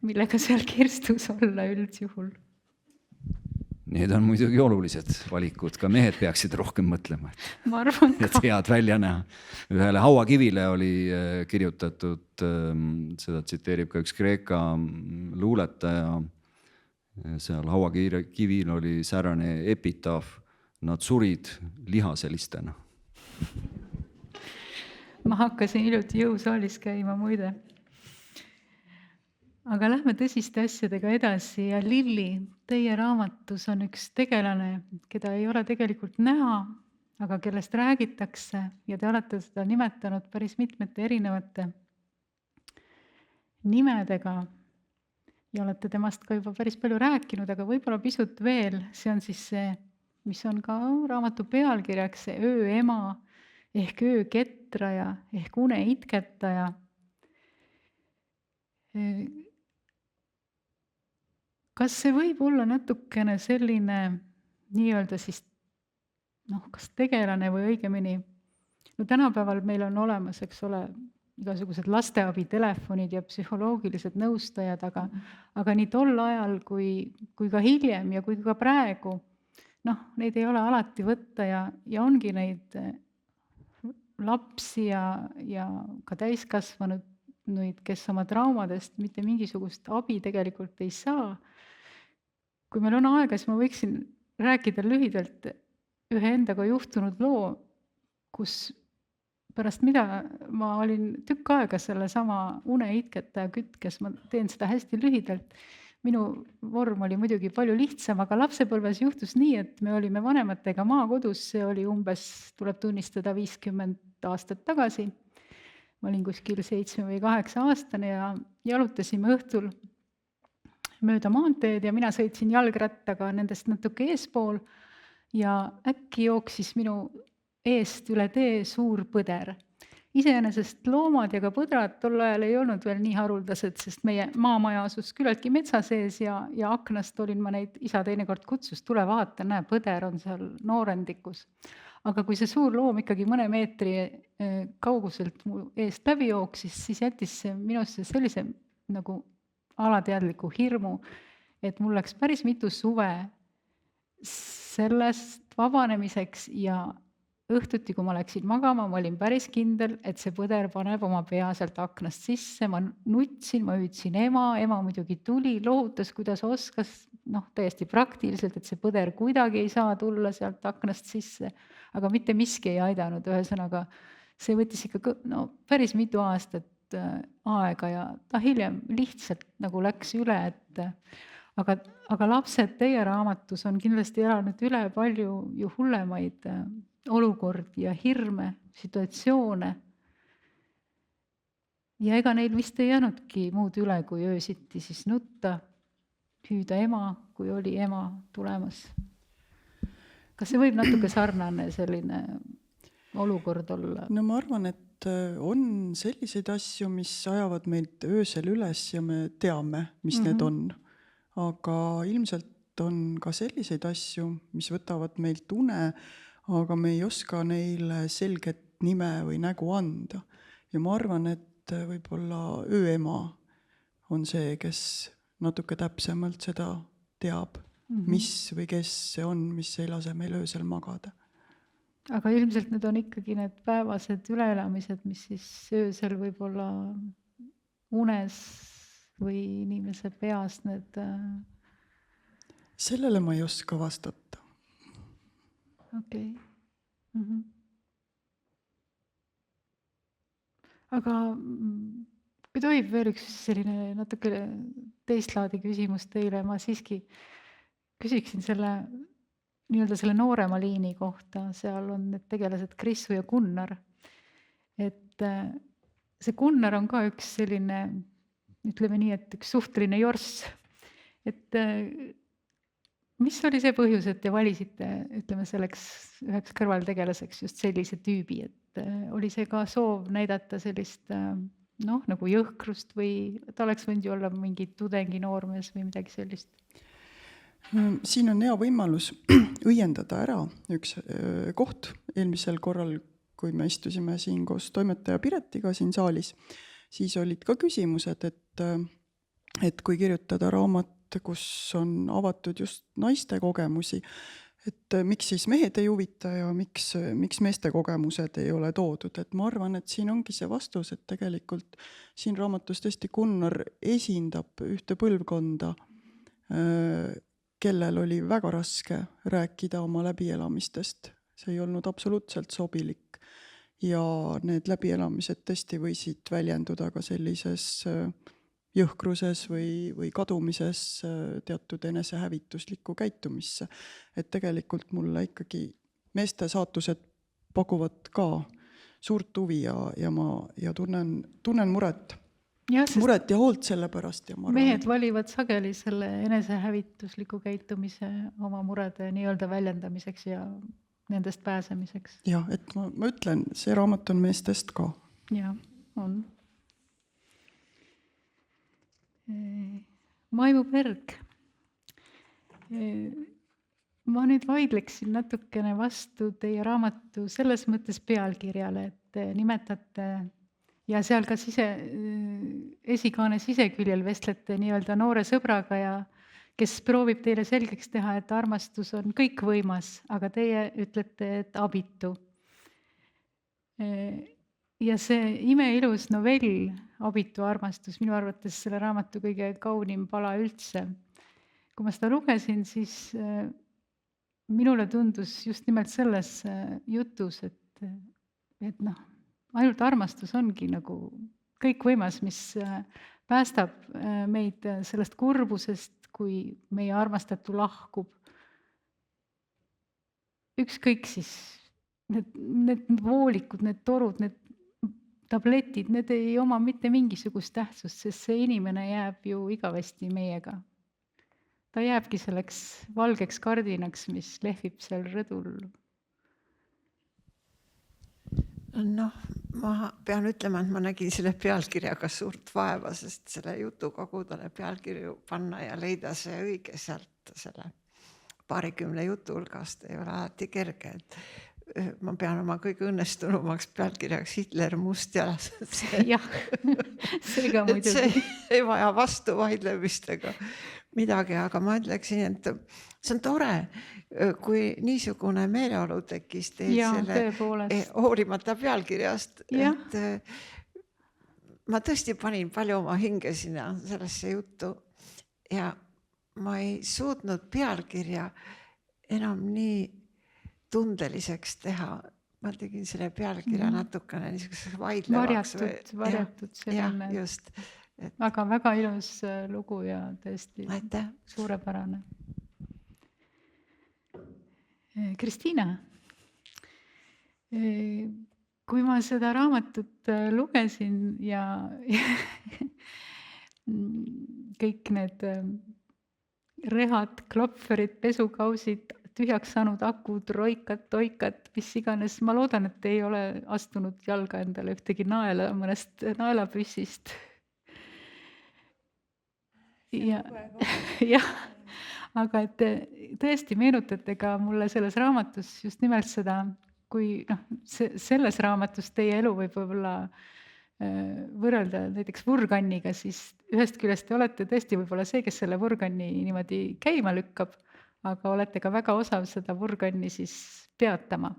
S1: millega seal kirstus olla üldjuhul.
S6: Need on muidugi olulised valikud, ka mehed peaksid rohkem mõtlema,
S1: Ma arvan ka.
S6: et head välja näha. Ühele hauakivile oli kirjutatud, seda tsiteerib ka üks Kreeka luuletaja, seal hauakivil oli säärane epitaaf, nad surid lihaselistena.
S1: Ma hakkasin hiljuti jõusaalis käima muide. Aga lähme tõsiste asjadega edasi ja Lilli, teie raamatus on üks tegelane, keda ei ole tegelikult näha, aga kellest räägitakse ja te olete seda nimetanud päris mitmete erinevate nimedega ja olete temast ka juba päris palju rääkinud, aga võib-olla pisut veel, see on siis see, mis on ka raamatu pealkirjaks, see ööema ehk ööketraja ehk uneitketaja. Kas see võib olla natukene selline nii-öelda siis, kas tegelane või õigemini, tänapäeval meil on olemas, eks ole, igasugused lasteabitelefonid ja psühholoogilised nõustajad, aga nii tol ajal kui ka hiljem ja kui ka praegu, neid ei ole alati võtta ja ongi neid lapsi ja ka täiskasvanuid, kes oma traumadest mitte mingisugust abi tegelikult ei saa. Kui meil on aega, siis ma võiksin rääkida lühidalt ühe endaga juhtunud loo, kus pärast mida ma olin tükk aega selle sama uneitketaja kütkes, ma teen seda hästi lühidalt. Minu vorm oli muidugi palju lihtsam, aga lapsepõlves juhtus nii, et me olime vanematega maakodus, see oli umbes, tuleb tunnistada 50 aastat tagasi. Ma olin kuskil 7 või 8 aastane ja jalutasime õhtul mööda maanteed ja mina sõitsin jalgrattaga nendest natuke eespool ja äkki jooksis minu eest üle tee suur põder. Iseenesest loomad ja ka põdrad tol ajal ei olnud veel nii haruldased, sest meie maamaja asus küllaltki metsa sees ja aknast olin ma neid, isa teinekord kutsus, tule vaata, näe, põder on seal noorendikus. Aga kui see suur loom ikkagi mõne meetri kauguselt mu eest läbi jooksis, siis jättis see minusse sellise nagu alateadliku hirmu, et mul läks päris mitu suve sellest vabanemiseks ja õhtuti, kui ma läksin magama, ma olin päris kindel, et see põder paneb oma pea sealt aknast sisse, ma nutsin, ma hüüdsin ema muidugi tuli, lohutas, kuidas oskas, täiesti praktiliselt, et see põder kuidagi ei saa tulla sealt aknast sisse, aga mitte miski ei aidanud, ühesõnaga see võttis ikka päris mitu aastat aega ja ta hiljem lihtsalt nagu läks üle, aga lapsed teie raamatus on kindlasti elanud üle palju ju hullemaid olukordi ja hirme, situatsioone. Ja ega neil vist ei jäänudki muud üle, kui öösiti siis nutta, hüüda ema, kui oli ema tulemas. Kas see võib natuke sarnane selline olukord olla?
S7: No ma arvan, et on selliseid asju, mis ajavad meid öösel üles ja me teame, mis need on. Aga ilmselt on ka selliseid asju, mis võtavad meilt une, aga me ei oska neile selget nime või nägu anda. Ja ma arvan, et võib-olla ööema on see, kes natuke täpsemalt seda teab, mis või kes see on, mis ei lase meil öösel magada.
S1: Aga ilmselt need on ikkagi need päevased üleelamised, mis siis öösel võib-olla unes või inimese peas need...
S7: Sellele ma ei oska vastata.
S1: Okei. Aga kui tohib veel üks selline natuke teist laadi küsimus teile, ma siiski küsiksin selle nii-öelda selle noorema liini kohta, seal on need tegelased Krissu ja Gunnar. Et see Gunnar on ka üks selline, ütleme nii, et üks suhteline jorss. Et mis oli see põhjus, et te valisite, ütleme selleks üheks kõrvaltegelaseks just sellise tüübi, et oli see ka soov näidata sellist nagu jõhkrust või ta oleks võinud ju olla mingi tudengi noormees või midagi sellist?
S7: Siin on hea võimalus õiendada ära üks koht eelmisel korral, kui me istusime siin koos toimetaja Piretiga siin saalis, siis olid ka küsimused, et kui kirjutada raamat, kus on avatud just naiste kogemusi, et miks siis mehed ei huvita ja miks meeste kogemused ei ole toodud. Et ma arvan, et siin ongi see vastus, et tegelikult siin raamatus tõesti Gunnar esindab ühte põlvkonda, kellel oli väga raske rääkida oma läbielamistest. See ei olnud absoluutselt sobilik. Ja need läbielamised tõesti võisid väljenduda ka sellises jõhkruses või kadumises teatud enesehävituslikku käitumisse. Et tegelikult mulle ikkagi meeste saatused pakuvad ka suurt huvi ja tunnen muret. Muret ja hoolt selle pärast. Ja
S1: mehed valivad sageli selle enesehävitusliku käitumise oma murede nii-öelda väljendamiseks ja nendest pääsemiseks.
S7: Jah, et ma ütlen, see raamat on meestest ka.
S1: Jah, on. Maimu Berg. Ma nüüd vaidleksin natukene vastu teie raamatu selles mõttes pealkirjale, et nimetate ja seal ka esikaane siseküljel vestlete nii-öelda noore sõbraga ja kes proovib teile selgeks teha, et armastus on kõikvõimas, aga teie ütlete, et abitu. Ja see imeilus novell Abitu armastus, minu arvates selle raamatu kõige kaunim pala üldse. Kui ma seda lugesin, siis minule tundus just nimelt selles jutus, et ainult armastus ongi nagu kõikvõimas, mis päästab meid sellest kurbusest, kui meie armastatu lahkub. Ükskõik siis, need voolikud, need torud, need tabletid, need ei oma mitte mingisugust tähtsust, sest see inimene jääb ju igavesti meiega. Ta jääbki selleks valgeks kardinaks, mis lehvib seal rõdul.
S8: Ma pean ütlema, et ma nägin selle pealkirjaga suurt vaeva, sest selle jutu kogudele pealkirju panna ja leida see õige sealt selle 20 jutu hulgast ei ole alati kerge. Ma pean oma kõige õnnestunumaks pealkirjaks Hitler mustjalas.
S1: Jah, seega muidugi.
S8: See ei vaja vastu vaidlemistega midagi, aga ma ütleksin, et see on tore, kui niisugune meeleolu tekkis teil selle hoolimata pealkirjast. Et ma tõesti panin palju oma hinge sinna sellesse juttu ja ma ei suutnud pealkirja enam nii tundeliseks teha. Ma tegin selle pealkirja natukene niisuguseks vaidlevaks.
S1: Varjatud selline.
S8: Just.
S1: Aga väga ilus lugu ja tõesti
S8: Aitäh.
S1: Suurepärane. Kristiina, kui ma seda raamatut lugesin ja kõik need rehad, klopferid, pesukausid, tühjaks saanud akud, roikad, toikad, mis iganes. Ma loodan, et ei ole astunud jalga endale ühtegi naela mõnest naelapüssist. Jah, aga et tõesti meenutate ka mulle selles raamatus just nimelt seda, kui selles raamatus teie elu võib võib-olla võrrelda näiteks vurganniga, siis ühest küljest te olete tõesti võib-olla see, kes selle vurganni niimoodi käima lükkab, aga olete ka väga osav seda vurganni siis peatama.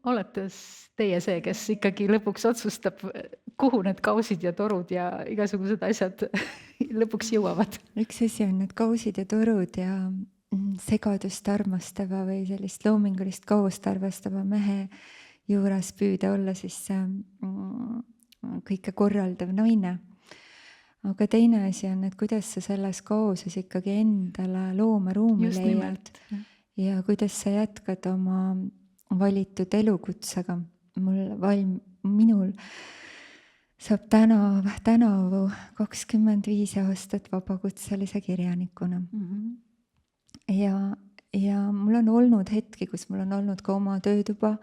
S1: Olete teie see, kes ikkagi lõpuks otsustab, kuhu need kausid ja torud ja igasugused asjad lõpuks jõuavad?
S9: Üks asi on need kausid ja torud ja segadust armastava või sellist loomingulist kaost arvestava mehe juures püüda olla siis kõike korraldav naine. Aga teine asi on, et kuidas sa selles kaoses ikkagi endale loomeruumi leiad ja kuidas sa jätkad oma valitud elukutsega. Minul saab tänavu 25 aastat vabakutselise kirjanikuna. Ja mul on olnud hetki, kus mul on olnud ka oma töötuba,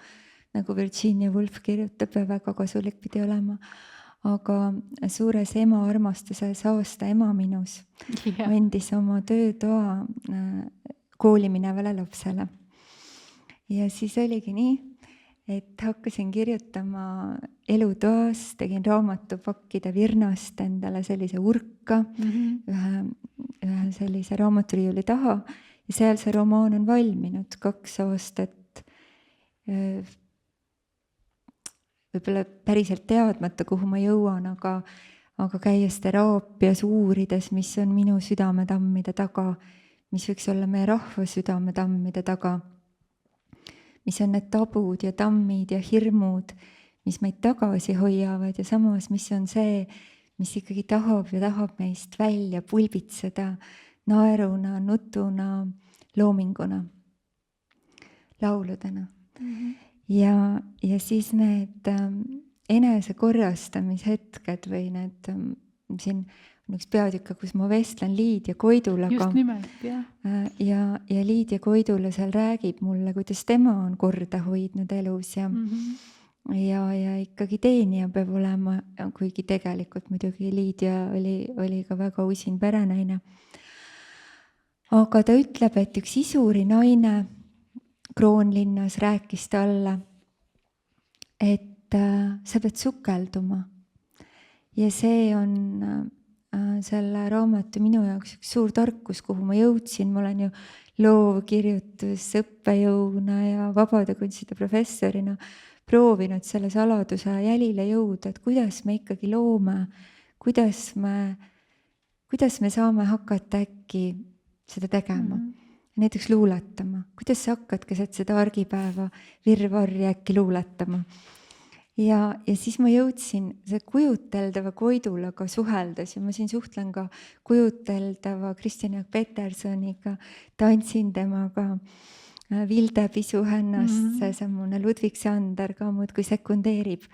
S9: nagu Virginia Woolf kirjutab ja väga kasulik pidi olema. Aga suures ema armastuse saasta ema minus andis oma töötoa kooli minevale lapsele. Ja siis oligi nii, et hakkasin kirjutama elutoas, tegin raamatupakkide virnast endale sellise urka, ühe sellise raamaturiiuli taha ja seal see romaan on valminud 2 aastat. Võib-olla päriselt teadmata, kuhu ma jõuan, aga käies teraapias uurides, mis on minu südametammide taga, mis võiks olla meie rahva südametammide taga, mis on need tabud ja tammid ja hirmud, mis meid tagasi hoiavad ja samas, mis on see, mis ikkagi tahab meist välja pulbitseda naeruna, nutuna, loominguna, lauludena. Ja siis need enesekorrastamishetked või need, siin on üks peatükk, kus ma vestlen Liidia Koidulaga.
S1: Just nimelt, jah.
S9: Ja Liidia Koidula seal räägib mulle, kuidas tema on korda hoidnud elus ja ikkagi teenija peab olema, kuigi tegelikult muidugi Liidia oli ka väga usin perenaine. Aga ta ütleb, et üks isuri naine Kroonlinnas rääkis talle, et sa pead sukelduma. Ja see on selle raamatu minu jaoks üks suur tarkus, kuhu ma jõudsin. Ma olen ju loovkirjutus õppejõuna ja vabade kunstide professorina proovinud selle saladuse jälile jõuda, et kuidas me ikkagi loome, kuidas me saame hakata äkki seda tegema. Näiteks luuletama. Kuidas sa hakkad keset seda argipäeva virvarri äkki luuletama? Ja siis ma jõudsin see kujuteldava Koidulaga suheldes ja ma siin suhtlen ka kujuteldava Kristjan Jaak Petersoniga, tantsin temaga, Vilde Pisuhännast, seesamune Ludvig Sander ka muudkui sekundeerib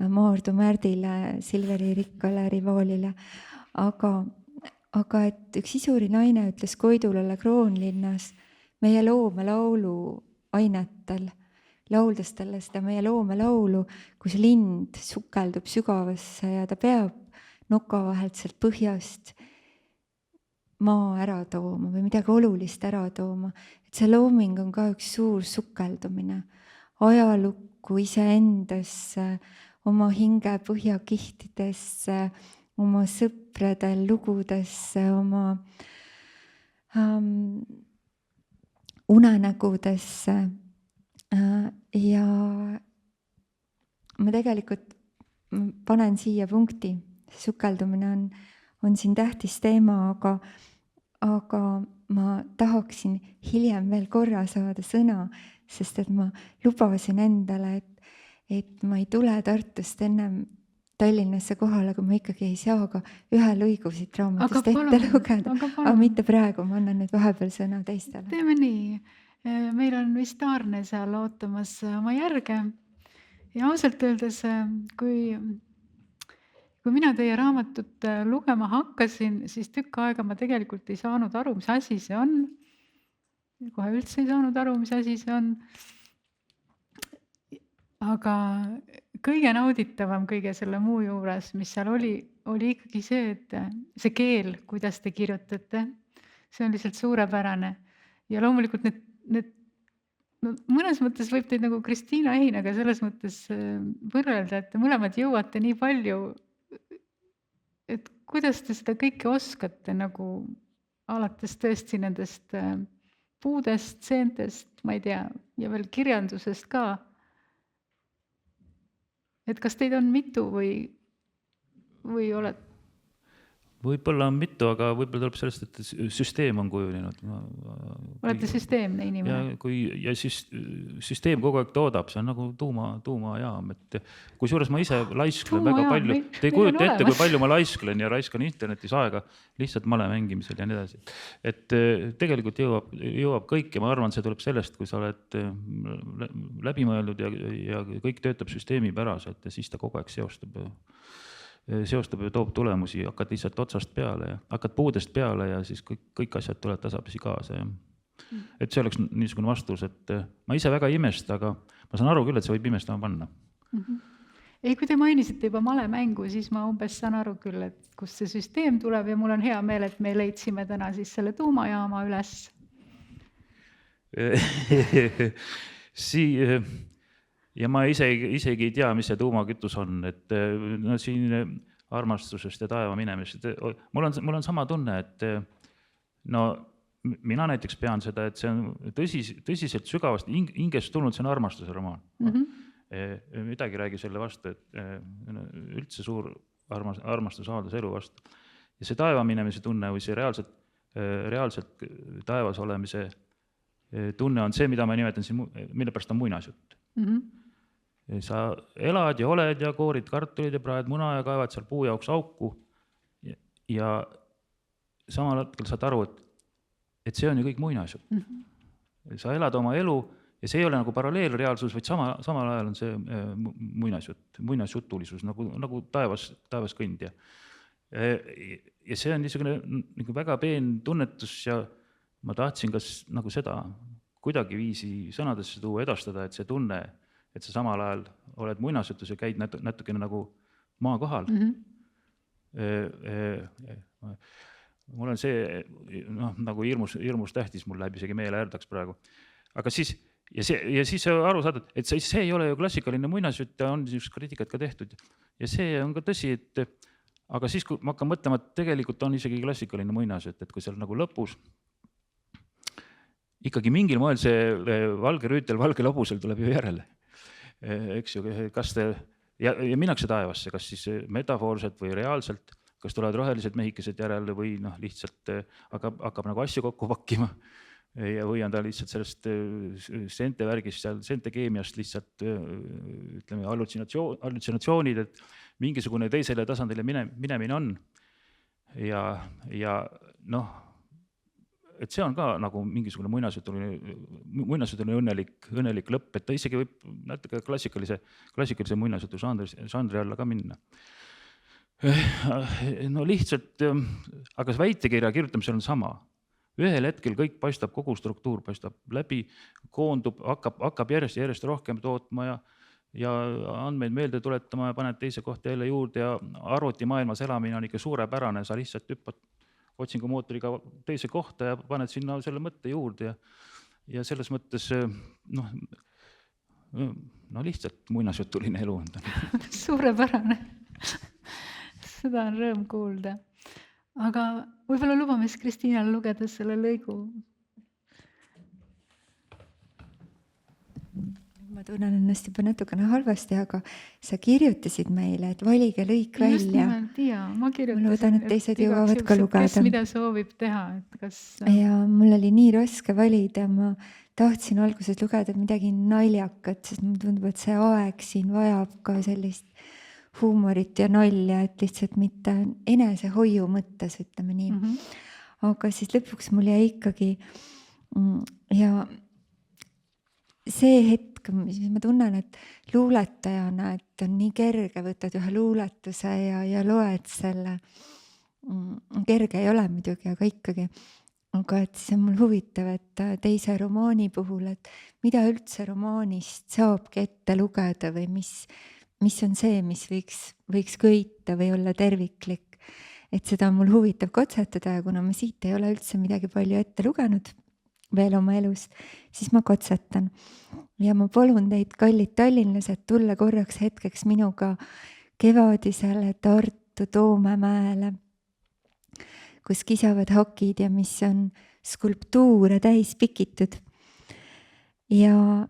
S9: Maardu Märdile, Silveri rikkale rivaalile. Aga et üks isuri naine ütles Koidulale Kroonlinnas meie loomelaulu ainetel, lauldes talle seda meie loomelaulu, kus lind sukeldub sügavasse ja ta peab noka vahelt sealt põhjast maa ära tooma või midagi olulist ära tooma. Et see looming on ka üks suur sukeldumine ajalukku, iseendasse, oma hinge põhjakihtidesse, oma sõpradel lugudesse, oma unenägudesse. Ja ma tegelikult panen siia punkti. Sukeldumine on siin tähtis teema, aga ma tahaksin hiljem veel korra saada sõna, sest et ma lubasin endale, et ma ei tule Tartust ennem Tallinnasse kohale, aga ma ikkagi ei saa ka ühe lõigu siit raamatust ette lugeda. Aga mitte praegu, ma annan nüüd vahepeal sõna teistele.
S1: Teeme nii, meil on vist Aarne seal ootamas oma järge ja ausalt öeldes, kui mina teie raamatut lugema hakkasin, siis tükk aega ma tegelikult ei saanud aru, mis asi see on. Kohe üldse ei saanud aru, mis asi see on. Aga kõige nauditavam kõige selle muu juures, mis seal oli ikkagi see, et see keel, kuidas te kirjutate, see on lihtsalt suurepärane. Ja loomulikult need mõnes mõttes võib teid nagu Kristiina Ehinaga selles mõttes võrrelda, et te mõlemad jõuate nii palju, et kuidas te seda kõike oskate nagu alates tõesti nendest puudest, seentest, ma ei tea, ja veel kirjandusest ka. Et kas teid on mitu või oled?
S10: Võib-olla on mitu, aga võib-olla tuleb sellest, et süsteem on kujunenud.
S1: Olete süsteemne inimene.
S10: Ja süsteem kogu aeg toodab, see on nagu tuumajaam. Kui suures ma ise laisklen väga palju, te ei kujuta ette, kui palju ma laisklen ja raiskan internetis aega lihtsalt male mängimisel ja nii edasi. Et tegelikult jõuab kõik ja ma arvan, see tuleb sellest, kui sa oled läbimõeldud ja kõik töötab süsteemipäraselt ja siis ta kogu aeg seostab ja toob tulemusi, hakkad lihtsalt otsast peale ja hakkad puudest peale ja siis kõik asjad tulevad tasapisi kaasa. Ja. Et see oleks niisugune vastus, et ma ise väga imesta, aga ma saan aru küll, et see võib imestama panna.
S1: Ei, kui te mainisite juba malemängu, siis ma umbes saan aru küll, et kust see süsteem tuleb ja mul on hea meel, et me leidsime täna siis selle tuumajaama üles.
S10: Ja ma isegi ei tea, mis see tuumakütus on, et no siin armastusest ja taeva minemist. Mul on sama tunne, et no mina näiteks pean seda, et see on tõsiselt sügavast hingest tulnud, see on armastuse romaan. Midagi räägi selle vastu, et üldse suur armastus avaldus elu vastu. Ja see taeva minemise tunne või see reaalselt taevas olemise tunne on see, mida ma nimetan siin, mille pärast on muinasjutt. Sa elad ja oled ja koorid kartulid ja praed muna ja kaevad seal puu jaoks auku ja samal hetkel saad aru, et see on ju kõik muinasjutt. Sa elad oma elu ja see ei ole nagu paralleelreaalsus, vaid samal ajal on see muinasjutulisus, nagu taevas kõnd. Ja see on niisugune väga peen tunnetus ja ma tahtsin kas nagu seda kuidagi viisi sõnadesse tuua, edastada, et see tunne, et sa samal ajal oled muinasjutus ja käid natukene nagu maa kohal. Mul on see nagu hirmus tähtis, mul läheb isegi meele ärdaks praegu. Aga siis, ja siis aru saada, et see ei ole ju klassikaline muinasjutt ja on niisugust kriitikat ka tehtud. Ja see on ka tõsi, aga siis kui ma hakkan mõtlema, et tegelikult on isegi klassikaline muinasjutt, et kui seal nagu lõpus ikkagi mingil moel see valge rüütel valge lobusel tuleb ju järele. Eks ju, kas ja minnakse taevasse, kas siis metafoorselt või reaalselt, kas tulevad rohelised mehikesed järele või lihtsalt hakkab nagu asju kokku pakkima või on ta lihtsalt sellest sente värgist, sente keemiast lihtsalt ütleme hallutsinatsioonid, et mingisugune teisele tasandile minemine on ja et see on ka nagu mingisugune muinasjutuline õnnelik lõpp, et ta isegi võib natuke klassikalise muinasjutu žanri alla ka minna. No lihtsalt, aga väitekirja kirjutamisel on sama. Ühel hetkel kõik paistab, kogu struktuur paistab läbi, koondub, hakkab järjest rohkem tootma ja andmeid meelde tuletama ja paned teise kohta jälle juurde ja arvutimaailmas elamine on ikka suurepärane, sa lihtsalt hüppad otsingumootoriga teise kohta ja paned sinna selle mõtte juurde ja selles mõttes lihtsalt muinasjutuline elu on ta.
S1: Suurepärane. Seda on rõõm kuulda. Aga võib-olla lubame siis Kristiinal lugeda selle lõigu.
S9: Ma tunnen ennast juba natukene halvasti, aga sa kirjutasid meile, et valige lõik välja.
S1: Just nimelt, ma kirjutasin.
S9: Ma loodan, et teised jõuavad ka lugeda.
S1: Kes mida soovib teha?
S9: Ja mul oli nii raske valida, ma tahtsin alguses lugeda midagi naljakat, sest mulle tundub, et see aeg siin vajab ka sellist huumorit ja nalja, et lihtsalt mitte enesehoiu mõttes, ütleme nii. Aga siis lõpuks mul jäi ikkagi ja see hetk, mis ma tunnen, et luuletajana, et on nii kerge, võtad ühe luuletuse ja loed selle. Kerge ei ole muidugi, aga ikkagi. Aga et siis on mul huvitav, et teise romaani puhul, et mida üldse romaanist saabki ette lugeda või mis on see, mis võiks köita või olla terviklik. Et seda on mul huvitav katsetada ja kuna ma siit ei ole üldse midagi palju ette lugenud veel oma elust, siis ma katsetan. Ja ma palun teid, kallid tallinlased, tulla korraks hetkeks minuga kevadisele Tartu Toomemäele, kus kisavad hakid ja mis on skulptuure täis pikitud. Ja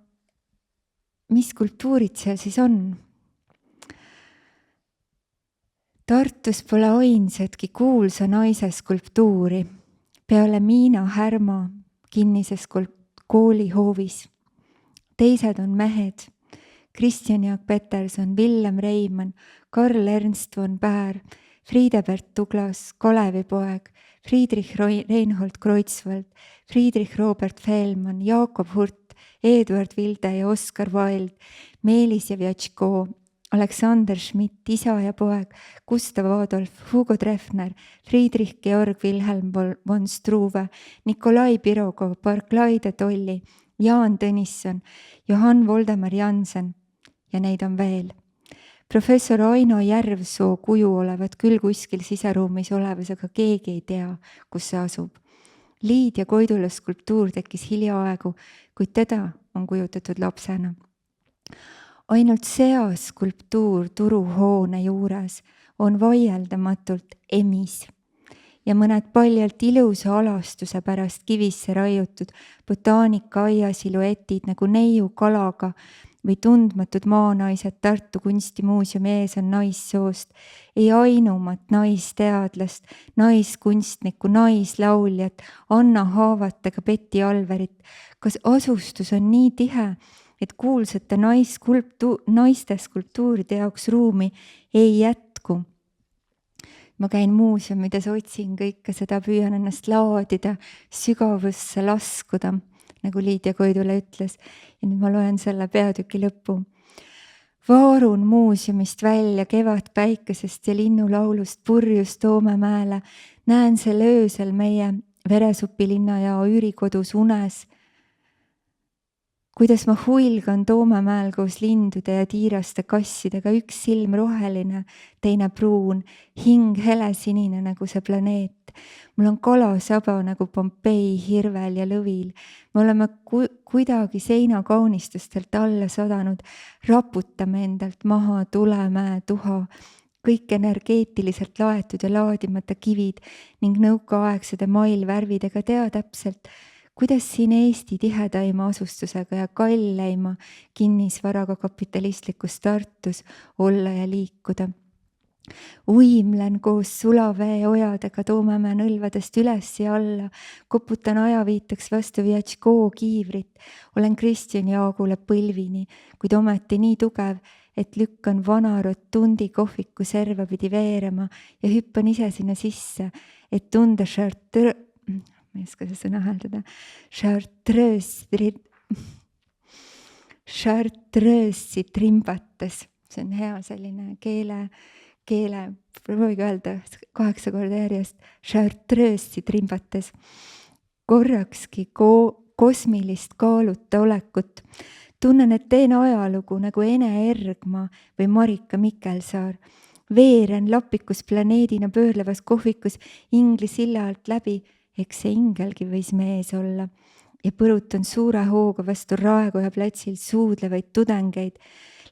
S9: mis skulptuurid seal siis on? Tartus pole ainsatki kuulsa naise skulptuuri peale Miina Härma kinnises koolihoovis. Teised on mehed, Kristjan Jaak Peterson, Villem Reimann, Karl Ernst von Baer, Friedebert Douglas, Kalevipoeg, Friedrich Reinhold Kreutzwald, Friedrich Robert Fehlmann, Jakob Hurt, Eduard Vilde ja Oskar Wilde, Meelis ja Vjatško, Aleksander Schmidt, isa ja poeg, Gustav Adolf, Hugo Treffner, Friedrich Georg Wilhelm von Struve, Nikolai Pirogov, Barclay de Tolli, Jaan Tõnisson, Johann Voldemar Jansen ja neid on veel. Professor Aino Järvsoo kuju olevat küll kuskil siseruumis olevas, aga keegi ei tea, kus see asub. Liid ja Koidula skulptuur tekkis hiljaaegu, kuid teda on kujutatud lapsena. Ainult seas skulptuur Turuhoone juures on vaieldamatult emis ja mõned paljalt ilusa alastuse pärast kivisse raiutud botaanika-aia siluetid nagu neiu kalaga või tundmatud maanaised Tartu kunstimuuseumi ees on naissoost, ei ainumat naisteadlast, naiskunstnikku, naislauljat, Anna Haavat ega Betty Alverit. Kas asustus on nii tihe, et kuulsate naiste skulptuuride jaoks ruumi ei jätku? Ma käin muuseumides, otsin kõike seda, püüan ennast laadida, sügavusse laskuda, nagu Liidia Koidula ütles. Ja nüüd ma loen selle peatüki lõppu. Vaarun muuseumist välja kevad päikesest ja linnulaulust purjus Toomemäele. Näen sel öösel meie Veresupilinna ja üürikodus unes, kuidas ma huilgan Toomemäel koos lindude ja tiiraste kassidega, üks silm roheline, teine pruun, hing helesinine nagu see planeet. Mul on kalasaba nagu Pompei hirvel ja lõvil. Me oleme kuidagi seinakaunistustelt alla sadanud, raputame endalt maha tulemäe, tuha, kõik energeetiliselt laetud ja laadimata kivid ning nõukaaegsede mailvärvidega tea täpselt, kuidas siin Eesti tihedaima asustusega ja kalleima kinnisvaraga kapitalistlikus Tartus olla ja liikuda. Uimlen koos sulavee ojadega Toomemäe nõlvadest üles ja alla, koputan ajaviitaks vastu Vjatško kiivrit, olen Kristjan Jaagule põlvini, kuid ometi nii tugev, et lükkan vana rotundi kohviku serva pidi veerema ja hüppan ise sinna sisse, et tunda ma ei oska see sõna hääldada, Chartreuse'i trimbates. See on hea selline keele, proovige öelda 8 korda järjest, Chartreuse'i trimbates. Korrakski kosmilist kaaluta olekut. Tunnen, et teen ajalugu nagu Ene Ergma või Marika Mikkelsaar. Veeren lapikus planeedina pöörlevas kohvikus Ingli silla alt läbi, eks see ingelgi võis mees olla, ja põrutan suure hooga vastu Raekoja platsil suudlevaid tudengeid.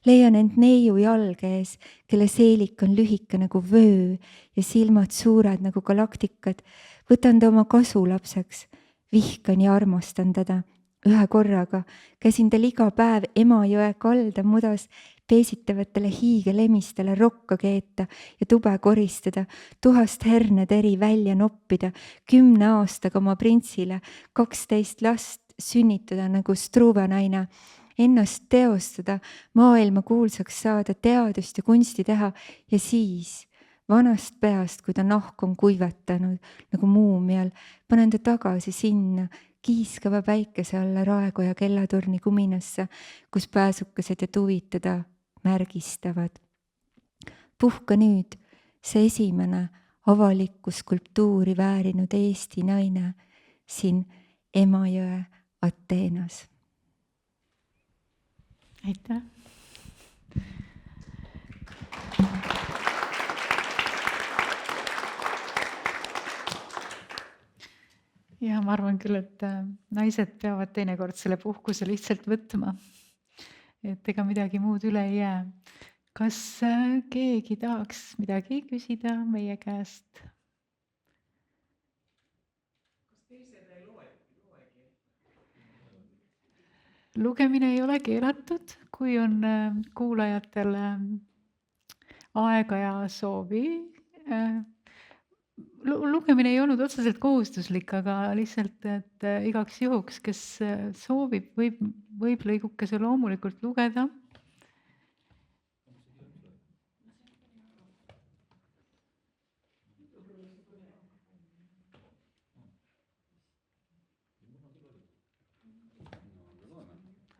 S9: Leian end neiu jalge ees, kelle seelik on lühike nagu vöö ja silmad suured nagu galaktikad. Võtan ta oma kasulapseks, vihkan ja armastan teda. Ühe korraga käsin tal iga päev Emajõe kalda mudas peesitavatele hiigelemistele rokka keeta ja tube koristada, 1000 herneteri välja noppida, 10 aastaga oma printsile, 12 last sünnitada nagu Struve naine, ennast teostada, maailma kuulsaks saada, teadust ja kunsti teha ja siis vanast peast, kui ta nahk on kuivatanud nagu muumial, panen ta tagasi sinna, kiiskava päikese alla Raekoja kellatorni kuminasse, kus pääsukesed ja tuvitada märgistavad. Puhka nüüd see esimene avalikku skulptuuri väärinud Eesti naine siin Emajõe Ateenas.
S1: Aitäh! Ja ma arvan küll, et naised peavad teinekord selle puhkuse lihtsalt võtma. Et ega midagi muud üle ei jää. Kas keegi tahaks midagi küsida meie käest? Lugemine ei ole keelatud, kui on kuulajatel aega ja soovi. Lugemine ei olnud otseselt kohustuslik, aga lihtsalt, et igaks juhuks, kes soovib, võib lõigukese loomulikult lugeda.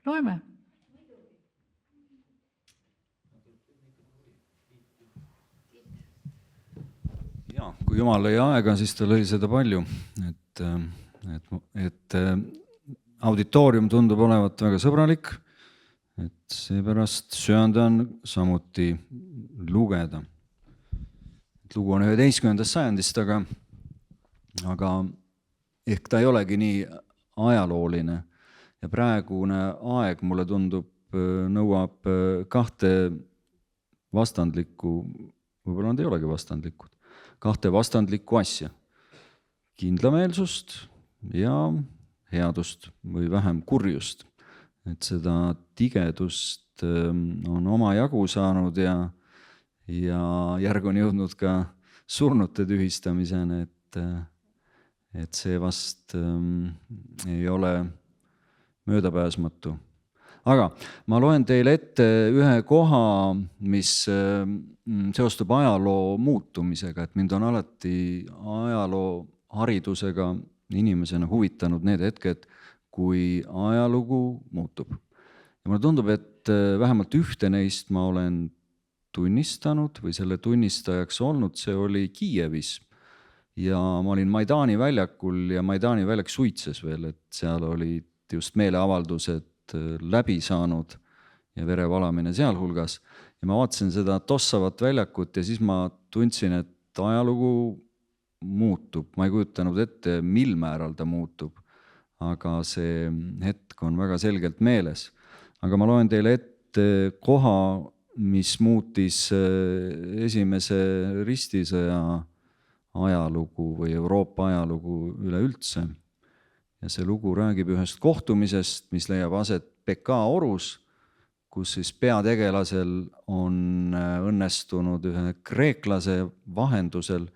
S1: Loeme.
S6: Ja, kui Jumal lõi aega, siis ta lõi seda palju, et auditoorium tundub olevat väga sõbralik, et seepärast söandan samuti lugeda. Lugu on 11. sajandist, aga ehk ta ei olegi nii ajalooline ja praegune aeg, mulle tundub, nõuab kahte vastandlikku, võib-olla nad ei olegi vastandlikud, kahte vastandlikku asja. Kindlameelsust ja headust või vähem kurjust. Et seda tigedust on oma jagu saanud ja järg on jõudnud ka surnute tühistamiseni, et see vast ei ole möödapääsmatu. Aga ma loen teile ette ühe koha, mis seostub ajaloo muutumisega, et mind on alati ajaloo haridusega inimesena huvitanud need hetked, kui ajalugu muutub. Ja mulle tundub, et vähemalt ühte neist ma olen tunnistanud või selle tunnistajaks olnud, see oli Kiievis. Ja ma olin Maidani väljakul ja Maidani väljak suitses veel, et seal olid just meeleavaldused läbi saanud ja verevalamine sealhulgas. Ja ma vaatasin seda tossavat väljakut ja siis ma tundsin, et ajalugu muutub. Ma ei kujutanud ette, mil määral ta muutub, aga see hetk on väga selgelt meeles. Aga ma loen teile ette koha, mis muutis esimese ristisõja ajalugu või Euroopa ajalugu üleüldse. Ja see lugu räägib ühest kohtumisest, mis leiab aset PK Orus, kus siis peategelasel on õnnestunud ühe kreeklase vahendusel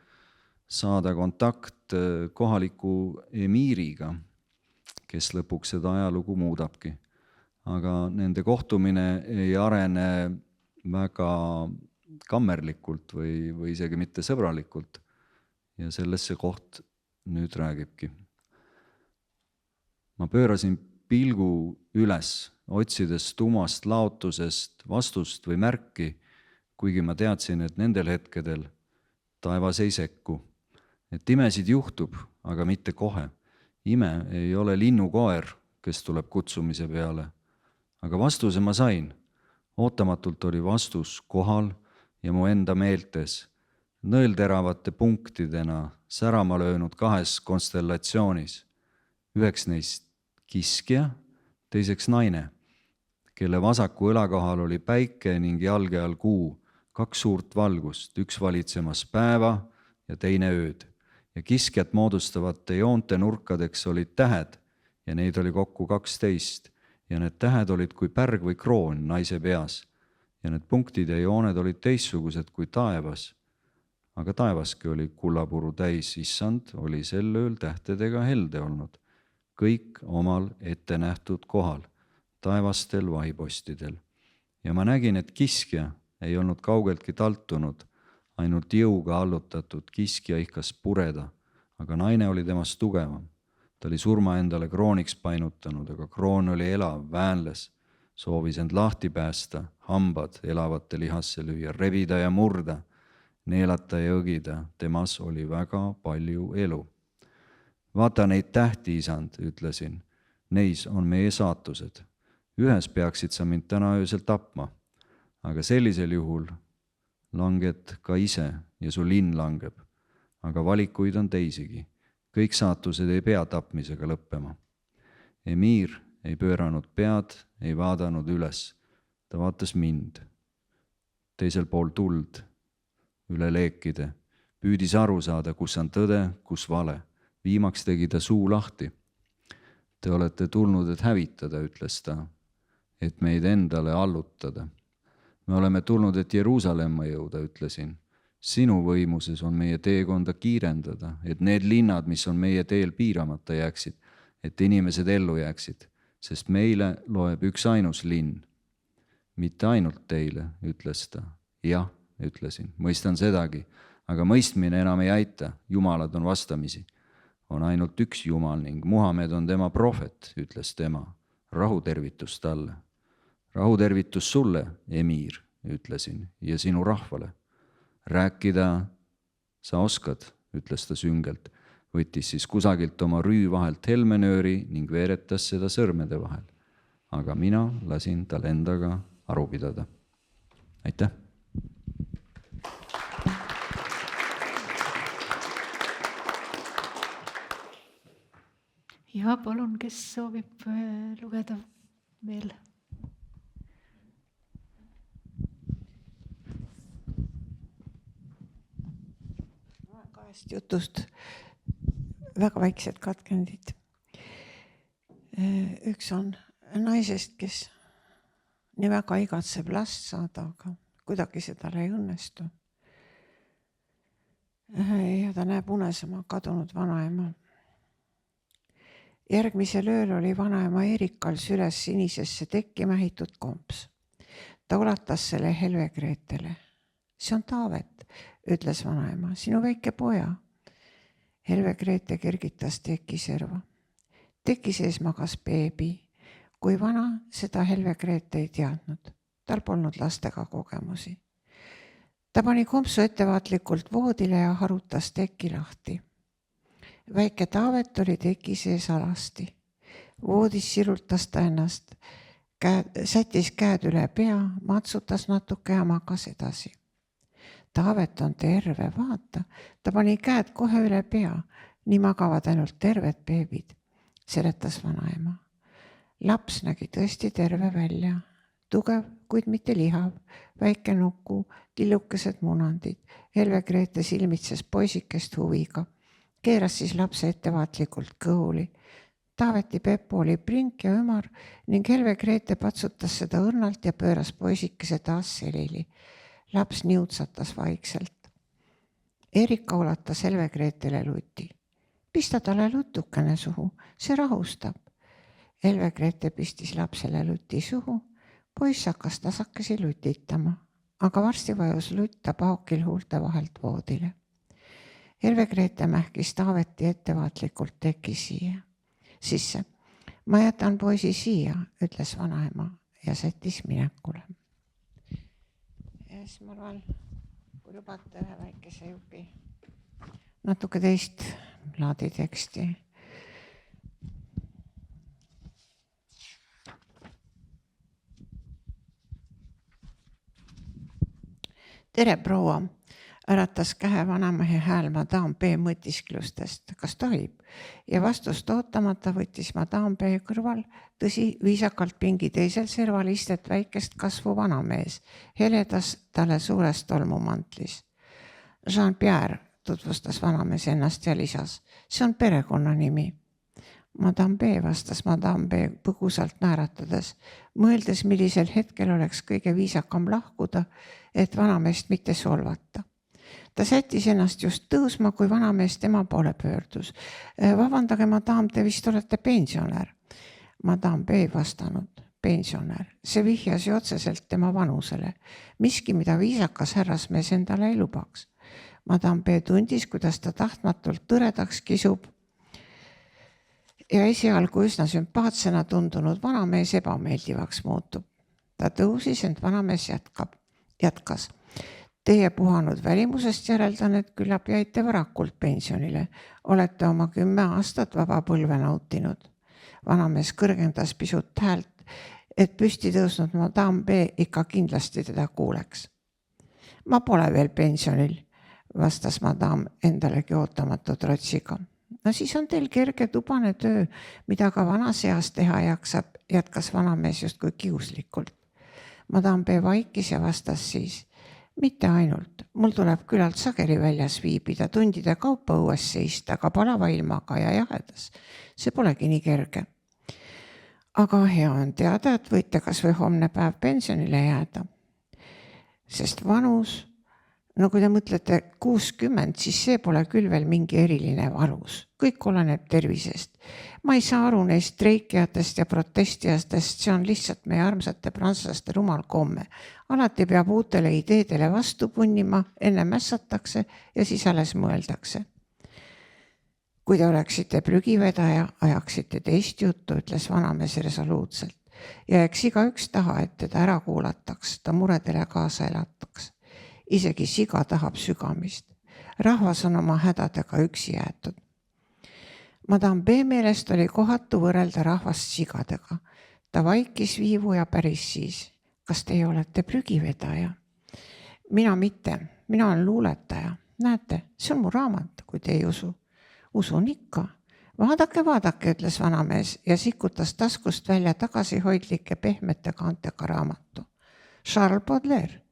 S6: saada kontakt kohaliku emiiriga, kes lõpuks seda ajalugu muudabki. Aga nende kohtumine ei arene väga kammerlikult või isegi mitte sõbralikult. Ja sellest see koht nüüd räägibki. Ma pöörasin pilgu üles, otsides tumast laotusest vastust või märki, kuigi ma teadsin, et nendel hetkedel taevas ei sekku. Et imesid juhtub, aga mitte kohe. Ime ei ole linnukoer, kes tuleb kutsumise peale. Aga vastuse ma sain. Ootamatult oli vastus kohal ja mu enda meeltes, nõelteravate punktidena särama löönud kahes konstellatsioonis. Üheks neist kiskja, teiseks naine, kelle vasaku õlakohal oli päike ning jalge all kuu, kaks suurt valgust, üks valitsemas päeva ja teine ööd. Ja kiskjat moodustavate joonte nurkadeks olid tähed ja neid oli kokku 12 ja need tähed olid kui pärg või kroon naise peas ja need punktid ja jooned olid teistsugused kui taevas. Aga taevaski oli kullapuru täis, issand oli sel ööl tähtedega helde olnud. Kõik omal ette nähtud kohal, taevastel vahipostidel. Ja ma nägin, et kiskja ei olnud kaugeltki taltunud, ainult jõuga allutatud kiskja ihkas pureda, aga naine oli temast tugevam. Ta oli surma endale krooniks painutanud, aga kroon oli elav, väänles, soovis end lahti päästa, hambad elavate lihasse lüüa, rebida ja murda, neelata ja õgida. Temas oli väga palju elu. Vaata neid tähti, isand, ütlesin. Neis on meie saatused. Ühes peaksid sa mind täna öösel tapma, aga sellisel juhul langed ka ise ja su linn langeb. Aga valikuid on teisigi. Kõik saatused ei pea tapmisega lõppema. Emir ei pööranud pead, ei vaadanud üles. Ta vaatas mind. Teisel pool tuld, üle leekide. Püüdis aru saada, kus on tõde, kus vale. Viimaks tegi ta suu lahti. Te olete tulnud, et hävitada, ütles ta, et meid endale allutada. Me oleme tulnud, et Jeruusalemma jõuda, ütlesin. Sinu võimuses on meie teekonda kiirendada, et need linnad, mis on meie teel piiramata jääksid, et inimesed ellu jääksid, sest meile loeb üks ainus linn. Mitte ainult teile, ütles ta. Jah, ütlesin, mõistan sedagi, aga mõistmine enam ei aita, jumalad on vastamisi. On ainult üks jumal ning Muhamed on tema prohvet, ütles tema. Rahutervitus talle. Rahutervitus sulle, Emir, ütlesin, ja sinu rahvale. Rääkida sa oskad, ütles ta süngelt, võttis siis kusagilt oma rüü vahelt helmenööri ning veeretas seda sõrmede vahel. Aga mina lasin tal endaga aru pidada. Aitäh!
S1: Ja palun, kes soovib lugeda veel?
S8: Jutust väga väiksed katkendid. Üks on naisest, kes nii väga igatseb last saada, aga kuidagi see talle ei õnnestu. Ja ta näeb unes oma kadunud vanaema. Järgmisel ööl oli vanaema Erikal süles sinisesse tekki mähitud komps. Ta ulatas selle Helve Greetele. See on Taavet, ütles vanaema, sinu väike poja. Helve Greete kergitas teki serva. Teki sees magas beebi. Kui vana, seda Helve Greete ei teadnud. Tal polnud lastega kogemusi. Ta pani kompsu ettevaatlikult voodile ja harutas teki lahti. Väike Taavet oli teki sees alasti. Voodis sirutas ta ennast, sättis käed üle pea, matsutas natuke ja magas edasi. Taavet on terve, vaata, ta pani käed kohe üle pea, nii magavad ainult terved beebid, seletas vanaema. Laps nägi tõesti terve välja, tugev, kuid mitte lihav, väike nuku, tillukesed munandid, Helve Greete silmitses poisikest huviga, keeras siis lapse ettevaatlikult kõhuli. Taaveti Peppu oli prink ja ümar ning Helve Greete patsutas seda õrnalt ja pööras poisikese taas selili. Laps niutsatas vaikselt. Erika ulatas Helve Greetele luti. Pista talle lutukene suhu, see rahustab. Helve Greete pistis lapsele luti suhu, poiss hakkas tasakesi lutitama, aga varsti vajus lutta paokil huulte vahelt voodile. Helve Greete mähkis Taaveti ettevaatlikult teki sisse. Ma jätan poisi siia, ütles vanaema ja sättis minekule. Ja siis ma loen, kui lubate ühe väikese jupi, natuke teist laadi teksti. Tere, proua! Äratas kähe vanamehe hääl Madame B mõtisklustest. Kas tohib? Ja vastust ootamata võttis Madame B kõrval, tõsi, viisakalt pingi teisel serval istet väikest kasvu vanamees, heledas talle suures tolmumantlis. Jean-Pierre, tutvustas vanamees ennast ja lisas. See on perekonnanimi. Madame B vastas Madame B põgusalt naeratades, mõeldes, millisel hetkel oleks kõige viisakam lahkuda, et vanameest mitte solvata. Ta sättis ennast just tõusma, kui vanamees tema poole pöördus. Vabandage, madame, te vist olete pensionär. Madame B ei vastanud. Pensionär. See vihjas ju otseselt tema vanusele. Miski, mida viisakas härrasmees endale ei lubaks. Madame B tundis, kuidas ta tahtmatult tõredaks kisub ja esialgu üsna sümpaatsena tundunud vanamees ebameeldivaks muutub. Ta tõusis, ent vanamees jätkas. Teie puhanud välimusest järeldan, et küllap jäite varakult pensionile. Olete oma 10 aastat vaba põlve nautinud. Vanamees kõrgendas pisut häält, et püsti tõusnud Madame B ikka kindlasti teda kuuleks. Ma pole veel pensionil, vastas Madame endalegi ootamatu trotsiga. No siis on teil kerge tubane töö, mida ka vanas eas teha jaksab, jätkas vanamees justkui kiuslikult. Madame B vaikis ja vastas siis, mitte ainult, mul tuleb küllalt sageli väljas viibida, tundide kaupa õues seista, aga palava ilmaga ja jahedas. See polegi nii kerge. Aga hea on teada, et võite kas või homne päev pensionile jääda. Sest vanus, no kui te mõtlete 60, siis see pole küll veel mingi eriline valus. Kõik oleneb tervisest. Ma ei saa aru neist streikijatest ja protestijatest, see on lihtsalt meie armsate prantslaste rumal komme. Alati peab uutele ideedele vastu punnima, enne mässatakse ja siis alles mõeldakse. Kui te oleksite prügivedaja, ajaksite teist juttu, ütles vanamees resoluutselt. Ja eks igaüks taha, et teda ära kuulataks, ta muredele kaasa elataks. Isegi siga tahab sügamist. Rahvas on oma hädadega üksi jäetud. Madame B meelest oli kohatu võrrelda rahvast sigadega. Ta vaikis viivu ja päris siis. Kas teie olete prügivedaja? Mina mitte, mina olen luuletaja. Näete, see on mu raamat, kui te ei usu. Usun ikka. Vaadake, ütles vanamees ja sikutas taskust välja tagasihoidlike pehmete kaantega raamatu. Charles Baudelaire,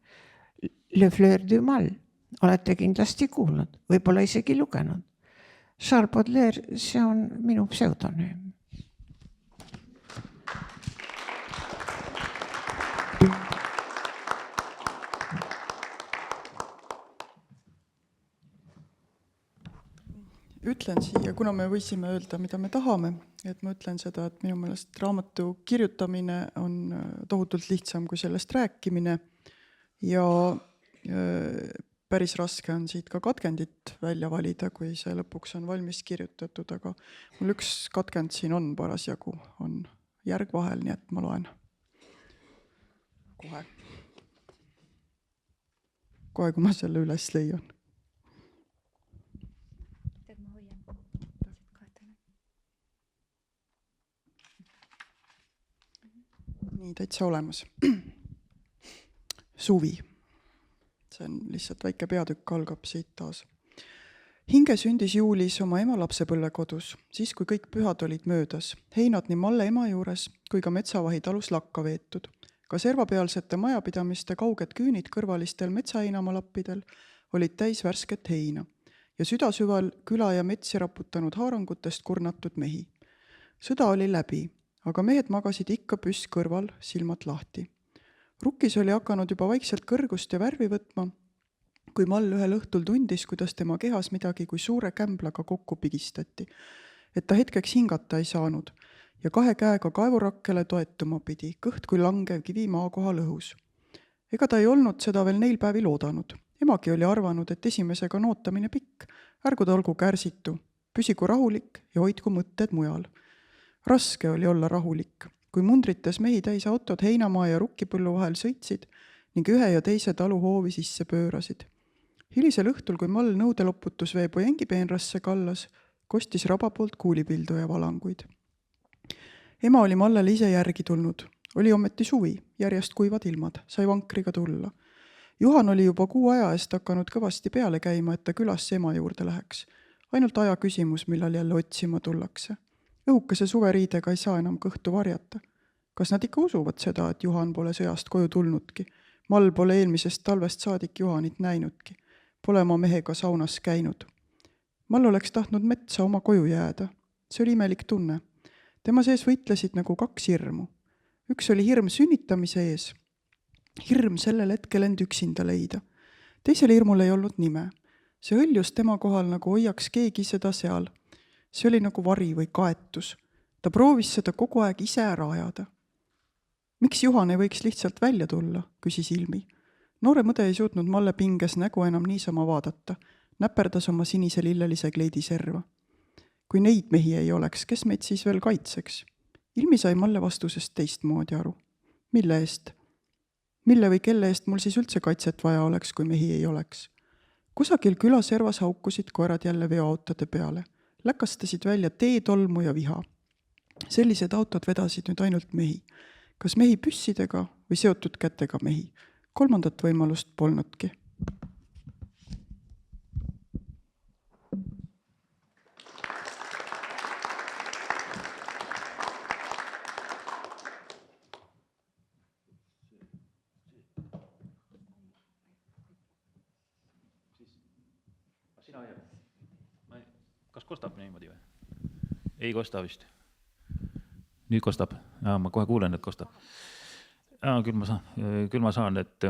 S8: Le Fleur du Mal. Olete kindlasti kuulnud, võib-olla isegi lugenud. Charles Baudelaire, see on minu pseudonüüm.
S7: Ütlen siia, kuna me võisime öelda, mida me tahame, et ma ütlen seda, et minu meelest raamatu kirjutamine on tohutult lihtsam kui sellest rääkimine ja päris raske on siit ka katkendit välja valida, kui see lõpuks on valmis kirjutatud, aga mul üks katkend siin on parasjagu, on järg vahel, nii et ma loen kohe, kui ma selle üles leian. Nii täitsa olemas. Suvi. See on lihtsalt väike peatükk, algab siit taas. Hinge sündis juulis oma ema lapsepõlle kodus, siis kui kõik pühad olid möödas. Heinad nii Malle ema juures kui ka Metsavahi talus lakka veetud. Ka servapealsete majapidamiste kauged küünid kõrvalistel metsaheinamalappidel olid täis värsket heina ja südasüval küla ja metsi raputanud haarangutest kurnatud mehi. Sõda oli läbi. Aga mehed magasid ikka püss kõrval, silmad lahti. Rukkis oli hakanud juba vaikselt kõrgust ja värvi võtma, kui Mall ühel õhtul tundis, kuidas tema kehas midagi kui suure kämblaga kokku pigistati, et ta hetkeks hingata ei saanud ja 2 käega kaevurakkele toetuma pidi, kõht kui langev kivi maa kohal õhus. Ega ta ei olnud seda veel neil päevil oodanud. Emagi oli arvanud, et esimesega on ootamine pikk, ärgu ta olgu kärsitu, püsigu rahulik ja hoidku mõtted mujal. Raske oli olla rahulik, kui mundrites mehi täis autod heinamaa ja rukkipõllu vahel sõitsid ning ühe ja teise talu hoovi sisse pöörasid. Hilisel õhtul, kui Mall nõudeloputusvee poengipeenrasse kallas, kostis raba poolt kuulipildu ja valanguid. Ema oli Mallele ise järgi tulnud. Oli ometi suvi, järjest kuivad ilmad, sai vankriga tulla. Juhan oli juba 6 aja eest hakanud kõvasti peale käima, et ta külasse ema juurde läheks. Ainult aja küsimus, millal jälle otsima tullakse. Õhukese suveriidega ei saa enam kõhtu varjata. Kas nad ikka usuvad seda, et Juhan pole sõjast koju tulnudki? Mall pole eelmisest talvest saadik Juhanit näinudki. Pole oma mehega saunas käinud. Mall oleks tahtnud metsa oma koju jääda. See oli imelik tunne. Tema sees võitlesid nagu 2 hirmu. Üks oli hirm sünnitamise ees. Hirm sellel hetkel end üksinda leida. Teisel hirmul ei olnud nime. See hõljus tema kohal nagu hoiaks keegi seda seal. See oli nagu vari või kaetus. Ta proovis seda kogu aeg ise ära ajada. Miks Juhan ei võiks lihtsalt välja tulla, küsis Ilmi. Noore mõde ei suutnud Malle pinges nägu enam niisama vaadata. Näperdas oma sinise lillelise kleidi serva. Kui neid mehi ei oleks, kes meid siis veel kaitseks? Ilmi sai Malle vastusest teistmoodi aru. Mille eest? Mille või kelle eest mul siis üldse kaitset vaja oleks, kui mehi ei oleks? Kusagil külaservas haukusid koerad jälle veoautode peale. Läkastasid välja teetolmu ja viha. Sellised autod vedasid nüüd ainult mehi. Kas mehi püssidega või seotud kätega mehi? Kolmandat võimalust polnudki.
S10: Kas kostab niimoodi või? Ei kosta vist. Nüüd kostab. Ma kohe kuulen, et kostab. Küll ma saan, et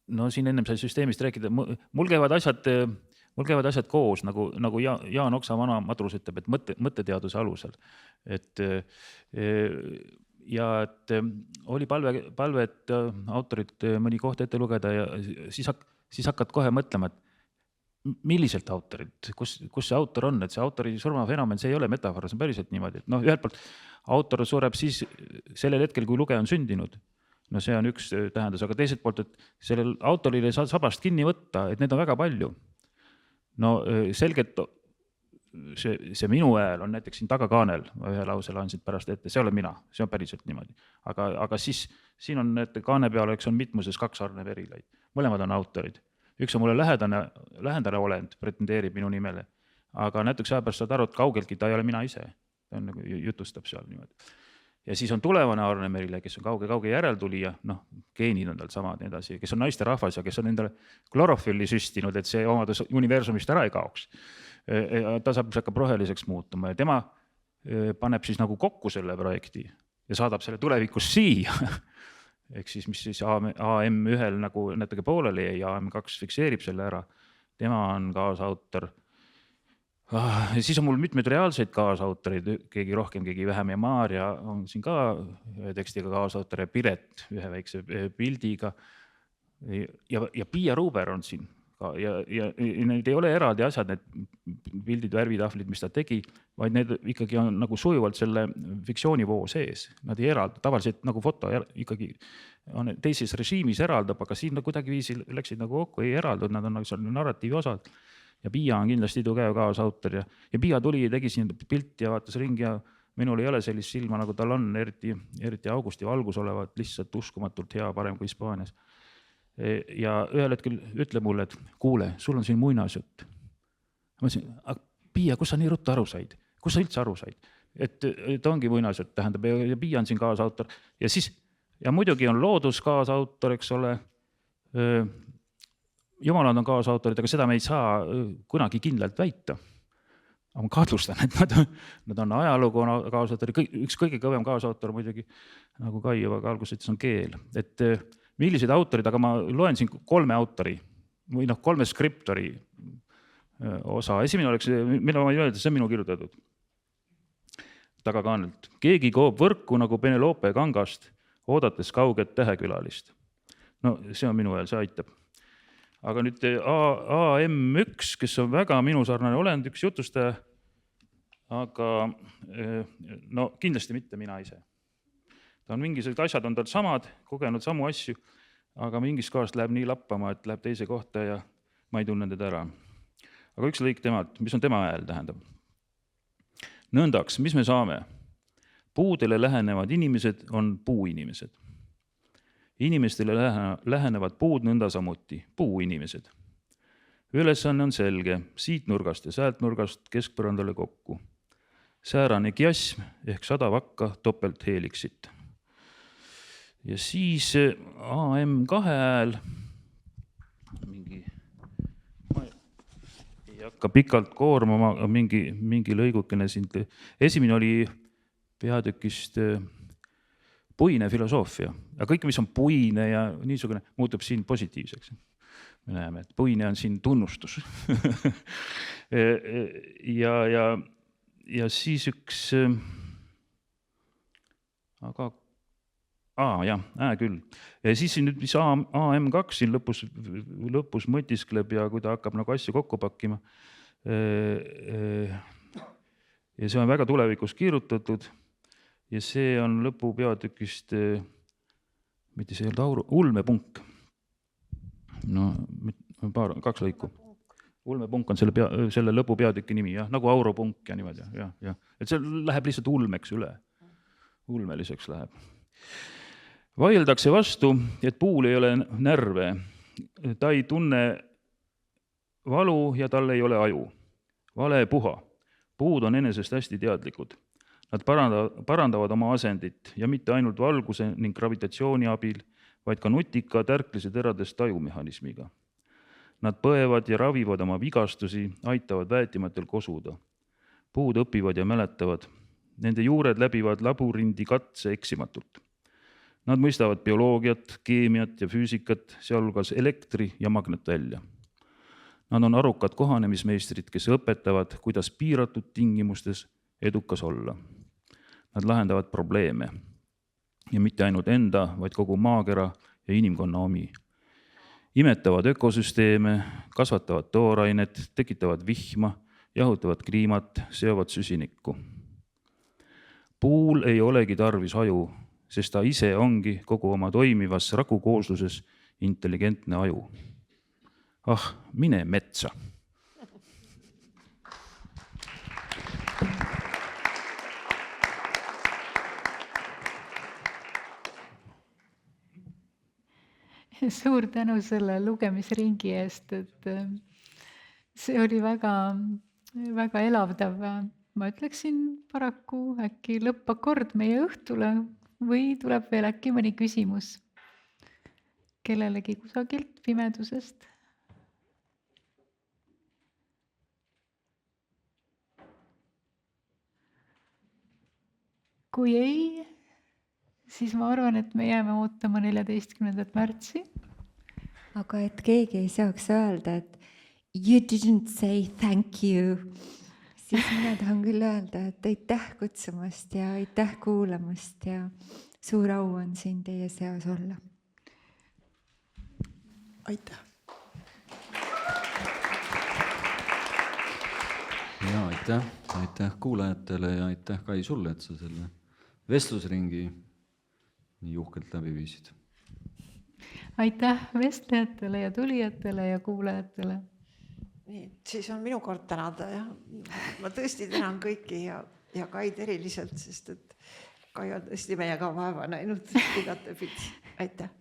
S10: no siin ennem sai süsteemist rääkida. Mul käivad asjad koos, nagu Jaan Oksa vana madrus ütleb, et mõtteteaduse alusel. Ja et oli palve, et autorit mõni koht ette lugeda ja siis hakkad kohe mõtlema, et milliselt autorit, kus see autor on, et see autori surmafenomen, see ei ole metafoor, see on päriselt niimoodi, et ühelt poolt autor sureb siis sellel hetkel, kui lugeja on sündinud, no see on üks tähendus, aga teiselt poolt, et sellel autorile ei saa sabast kinni võtta, et need on väga palju. No selgelt see minu hääl on näiteks siin tagakaanel, ma ühe lause loen siit pärast ette, see olen mina, see on päriselt niimoodi, aga siis siin on kaane peal, eks on mitmuses 2 arneverilaid, mõlemad on autorid. Üks on mulle lähendane olend, pretendeerib minu nimele, aga näiteks aja pärast saad aru, et kaugeltki ta ei ole mina ise. Ta on nagu jutustab seal niimoodi. Ja siis on tulevane Arne Merile, kes on kauge järeltulija, geenid on tal samad ja edasi, kes on naiste rahvas ja kes on endale klorofülli süstinud, et see omadus universumist ära ei kaoks. Ta hakkab roheliseks muutuma ja tema paneb siis nagu kokku selle projekti ja saadab selle tulevikus siia. Ehk siis, mis siis AM1 nagu natuke pooleli ja AM2 fikseerib selle ära. Tema on kaasautor. Ja siis on mul mitmed reaalseid kaasautoreid, keegi rohkem, keegi vähem ja Maarja on siin ka tekstiga kaasautor ja Piret ühe väikse pildiga. Ja Pia Ruber on siin. Ja need ei ole eraldi asjad, need pildid, värvitahvlid, mis ta tegi, vaid need ikkagi on nagu sujuvalt selle fiktsioonivoo sees. Nad ei eralda, tavaliselt nagu foto ikkagi on teises režiimis eraldab, aga siin kuidagi viisi läksid nagu kokku, ei eraldud, nad on nagu narratiivi osad. Ja Pia on kindlasti tugev kaasautor ja Pia tuli ja tegi siin pilti ja vaatas ringi ja minul ei ole sellist silma, nagu tal on, eriti Augusti valgus olevat, lihtsalt uskumatult hea, parem kui Hispaanias. Ja ühel hetkel ütle mulle, et kuule, sul on siin muinasjutt. Ma ütlesin, Pia, kus sa nii ruttu aru said? Kus sa üldse aru said? Et ongi muinasjutt, tähendab, ja Pia on siin kaasautor. Ja muidugi on loodus kaasautor, eks ole. Jumalad on kaasautorid, aga seda me ei saa kunagi kindlalt väita. Ma kahtlustan, et nad on ajalugu kaasautor, üks kõige kõvem kaasautor muidugi, nagu Kai juba alguses on keel. Et millised autorid, aga ma loen siin 3 autori või 3 skriptori osa. Esimene oleks, mida ma ei öelda, see on minu kirjutatud tagakaanelt. Keegi koob võrku nagu Penelope kangast, oodates kauget tähekülalist. No see on minu hääl, see aitab. Aga nüüd AM1, kes on väga minu sarnane olend, üks jutustaja, aga no kindlasti mitte mina ise. Ta on mingisugused asjad on tal samad, kogenud samu asju, aga mingis kohast läheb nii lappama, et läheb teise kohta ja ma ei tunne teda ära. Aga üks lõik temalt, mis on tema hääl tähendab. Nõndaks, mis me saame? Puudele lähenevad inimesed on puuinimesed. Inimestele lähenevad puud nõnda samuti, puuinimesed. Ülesanne on selge, siit nurgast ja säält nurgast keskpõrandale kokku. Säärane kiasm ehk 100 vakka topelt heeliksit. Ja siis AM2 hääl, ma ei hakka pikalt koormama, mingi lõigukene siin. Esimene oli peatükist puine filosoofia. Ja kõik, mis on puine ja niisugune, muutub siin positiivseks. Me näeme, et puine on siin tunnustus. Ja siis üks, aga küll. Ja siis nüüd, mis AM2 siin lõpus mõtiskleb ja kui ta hakkab nagu asju kokku pakkima, Ja see on väga tulevikus kirjutatud ja see on lõpupeatükist, mitte see ei olnud ulmepunk. No, kaks lõiku. Ulmepunk on selle lõpupeatüki nimi, jah, nagu auropunk ja niimoodi, jah. Et see läheb lihtsalt ulmeks üle. Ulmeliseks läheb. Vaieldakse vastu, et puul ei ole närve. Ta ei tunne valu ja tal ei ole aju. Vale puha. Puud on enesest hästi teadlikud. Nad parandavad oma asendit ja mitte ainult valguse ning gravitatsiooni abil, vaid ka nutika tärklise teradest tajumehhanismiga. Nad põevad ja ravivad oma vigastusi, aitavad väetimatel kosuda. Puud õpivad ja mäletavad. Nende juured läbivad labürindi katse eksimatult. Nad mõistavad bioloogiat, keemiat ja füüsikat, sealhulgas elektri- ja magnetvälja. Nad on arukad kohanemismeistrid, kes õpetavad, kuidas piiratud tingimustes edukas olla. Nad lahendavad probleeme. Ja mitte ainult enda, vaid kogu maakera ja inimkonna omi. Imetavad ökosüsteeme, kasvatavad toorainet, tekitavad vihma, jahutavad kliimat, seovad süsinikku. Puul ei olegi tarvis aju, sest ta ise ongi kogu oma toimivas rakukoosluses intelligentne aju. Ah, mine metsa.
S1: Suur tänu selle lugemisringi eest, et see oli väga, väga elavdav. Ma ütleksin paraku äkki lõppakord meie õhtule või tuleb veel äkki mõni küsimus kellelegi kusagilt pimedusest. Kui ei, siis ma arvan, et me jääme ootama 14. märtsi.
S9: Aga et keegi ei saaks öelda, et you didn't say thank you, siis mina tahan küll öelda, et aitäh kutsumast ja aitäh kuulamast ja suur au on siin teie seas olla.
S7: Aitäh.
S6: Ja aitäh kuulajatele ja aitäh Kai sulle, et sa selle vestlusringi nii uhkelt läbi viisid.
S1: Aitäh vestlejatele ja tulijatele ja kuulajatele.
S8: Nii, siis on minu kord tänada ja ma tõesti tänan kõiki ja Kaid eriliselt, sest et Kai on tõesti meiega vaeva näinud igatepidi. Aitäh.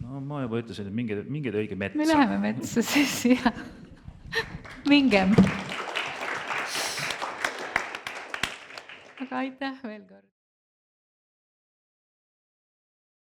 S10: No ma juba ütlesin, et mingid õige metsa.
S1: Me läheme metsa siis, jah. Mingem. Aga aitäh veel kord.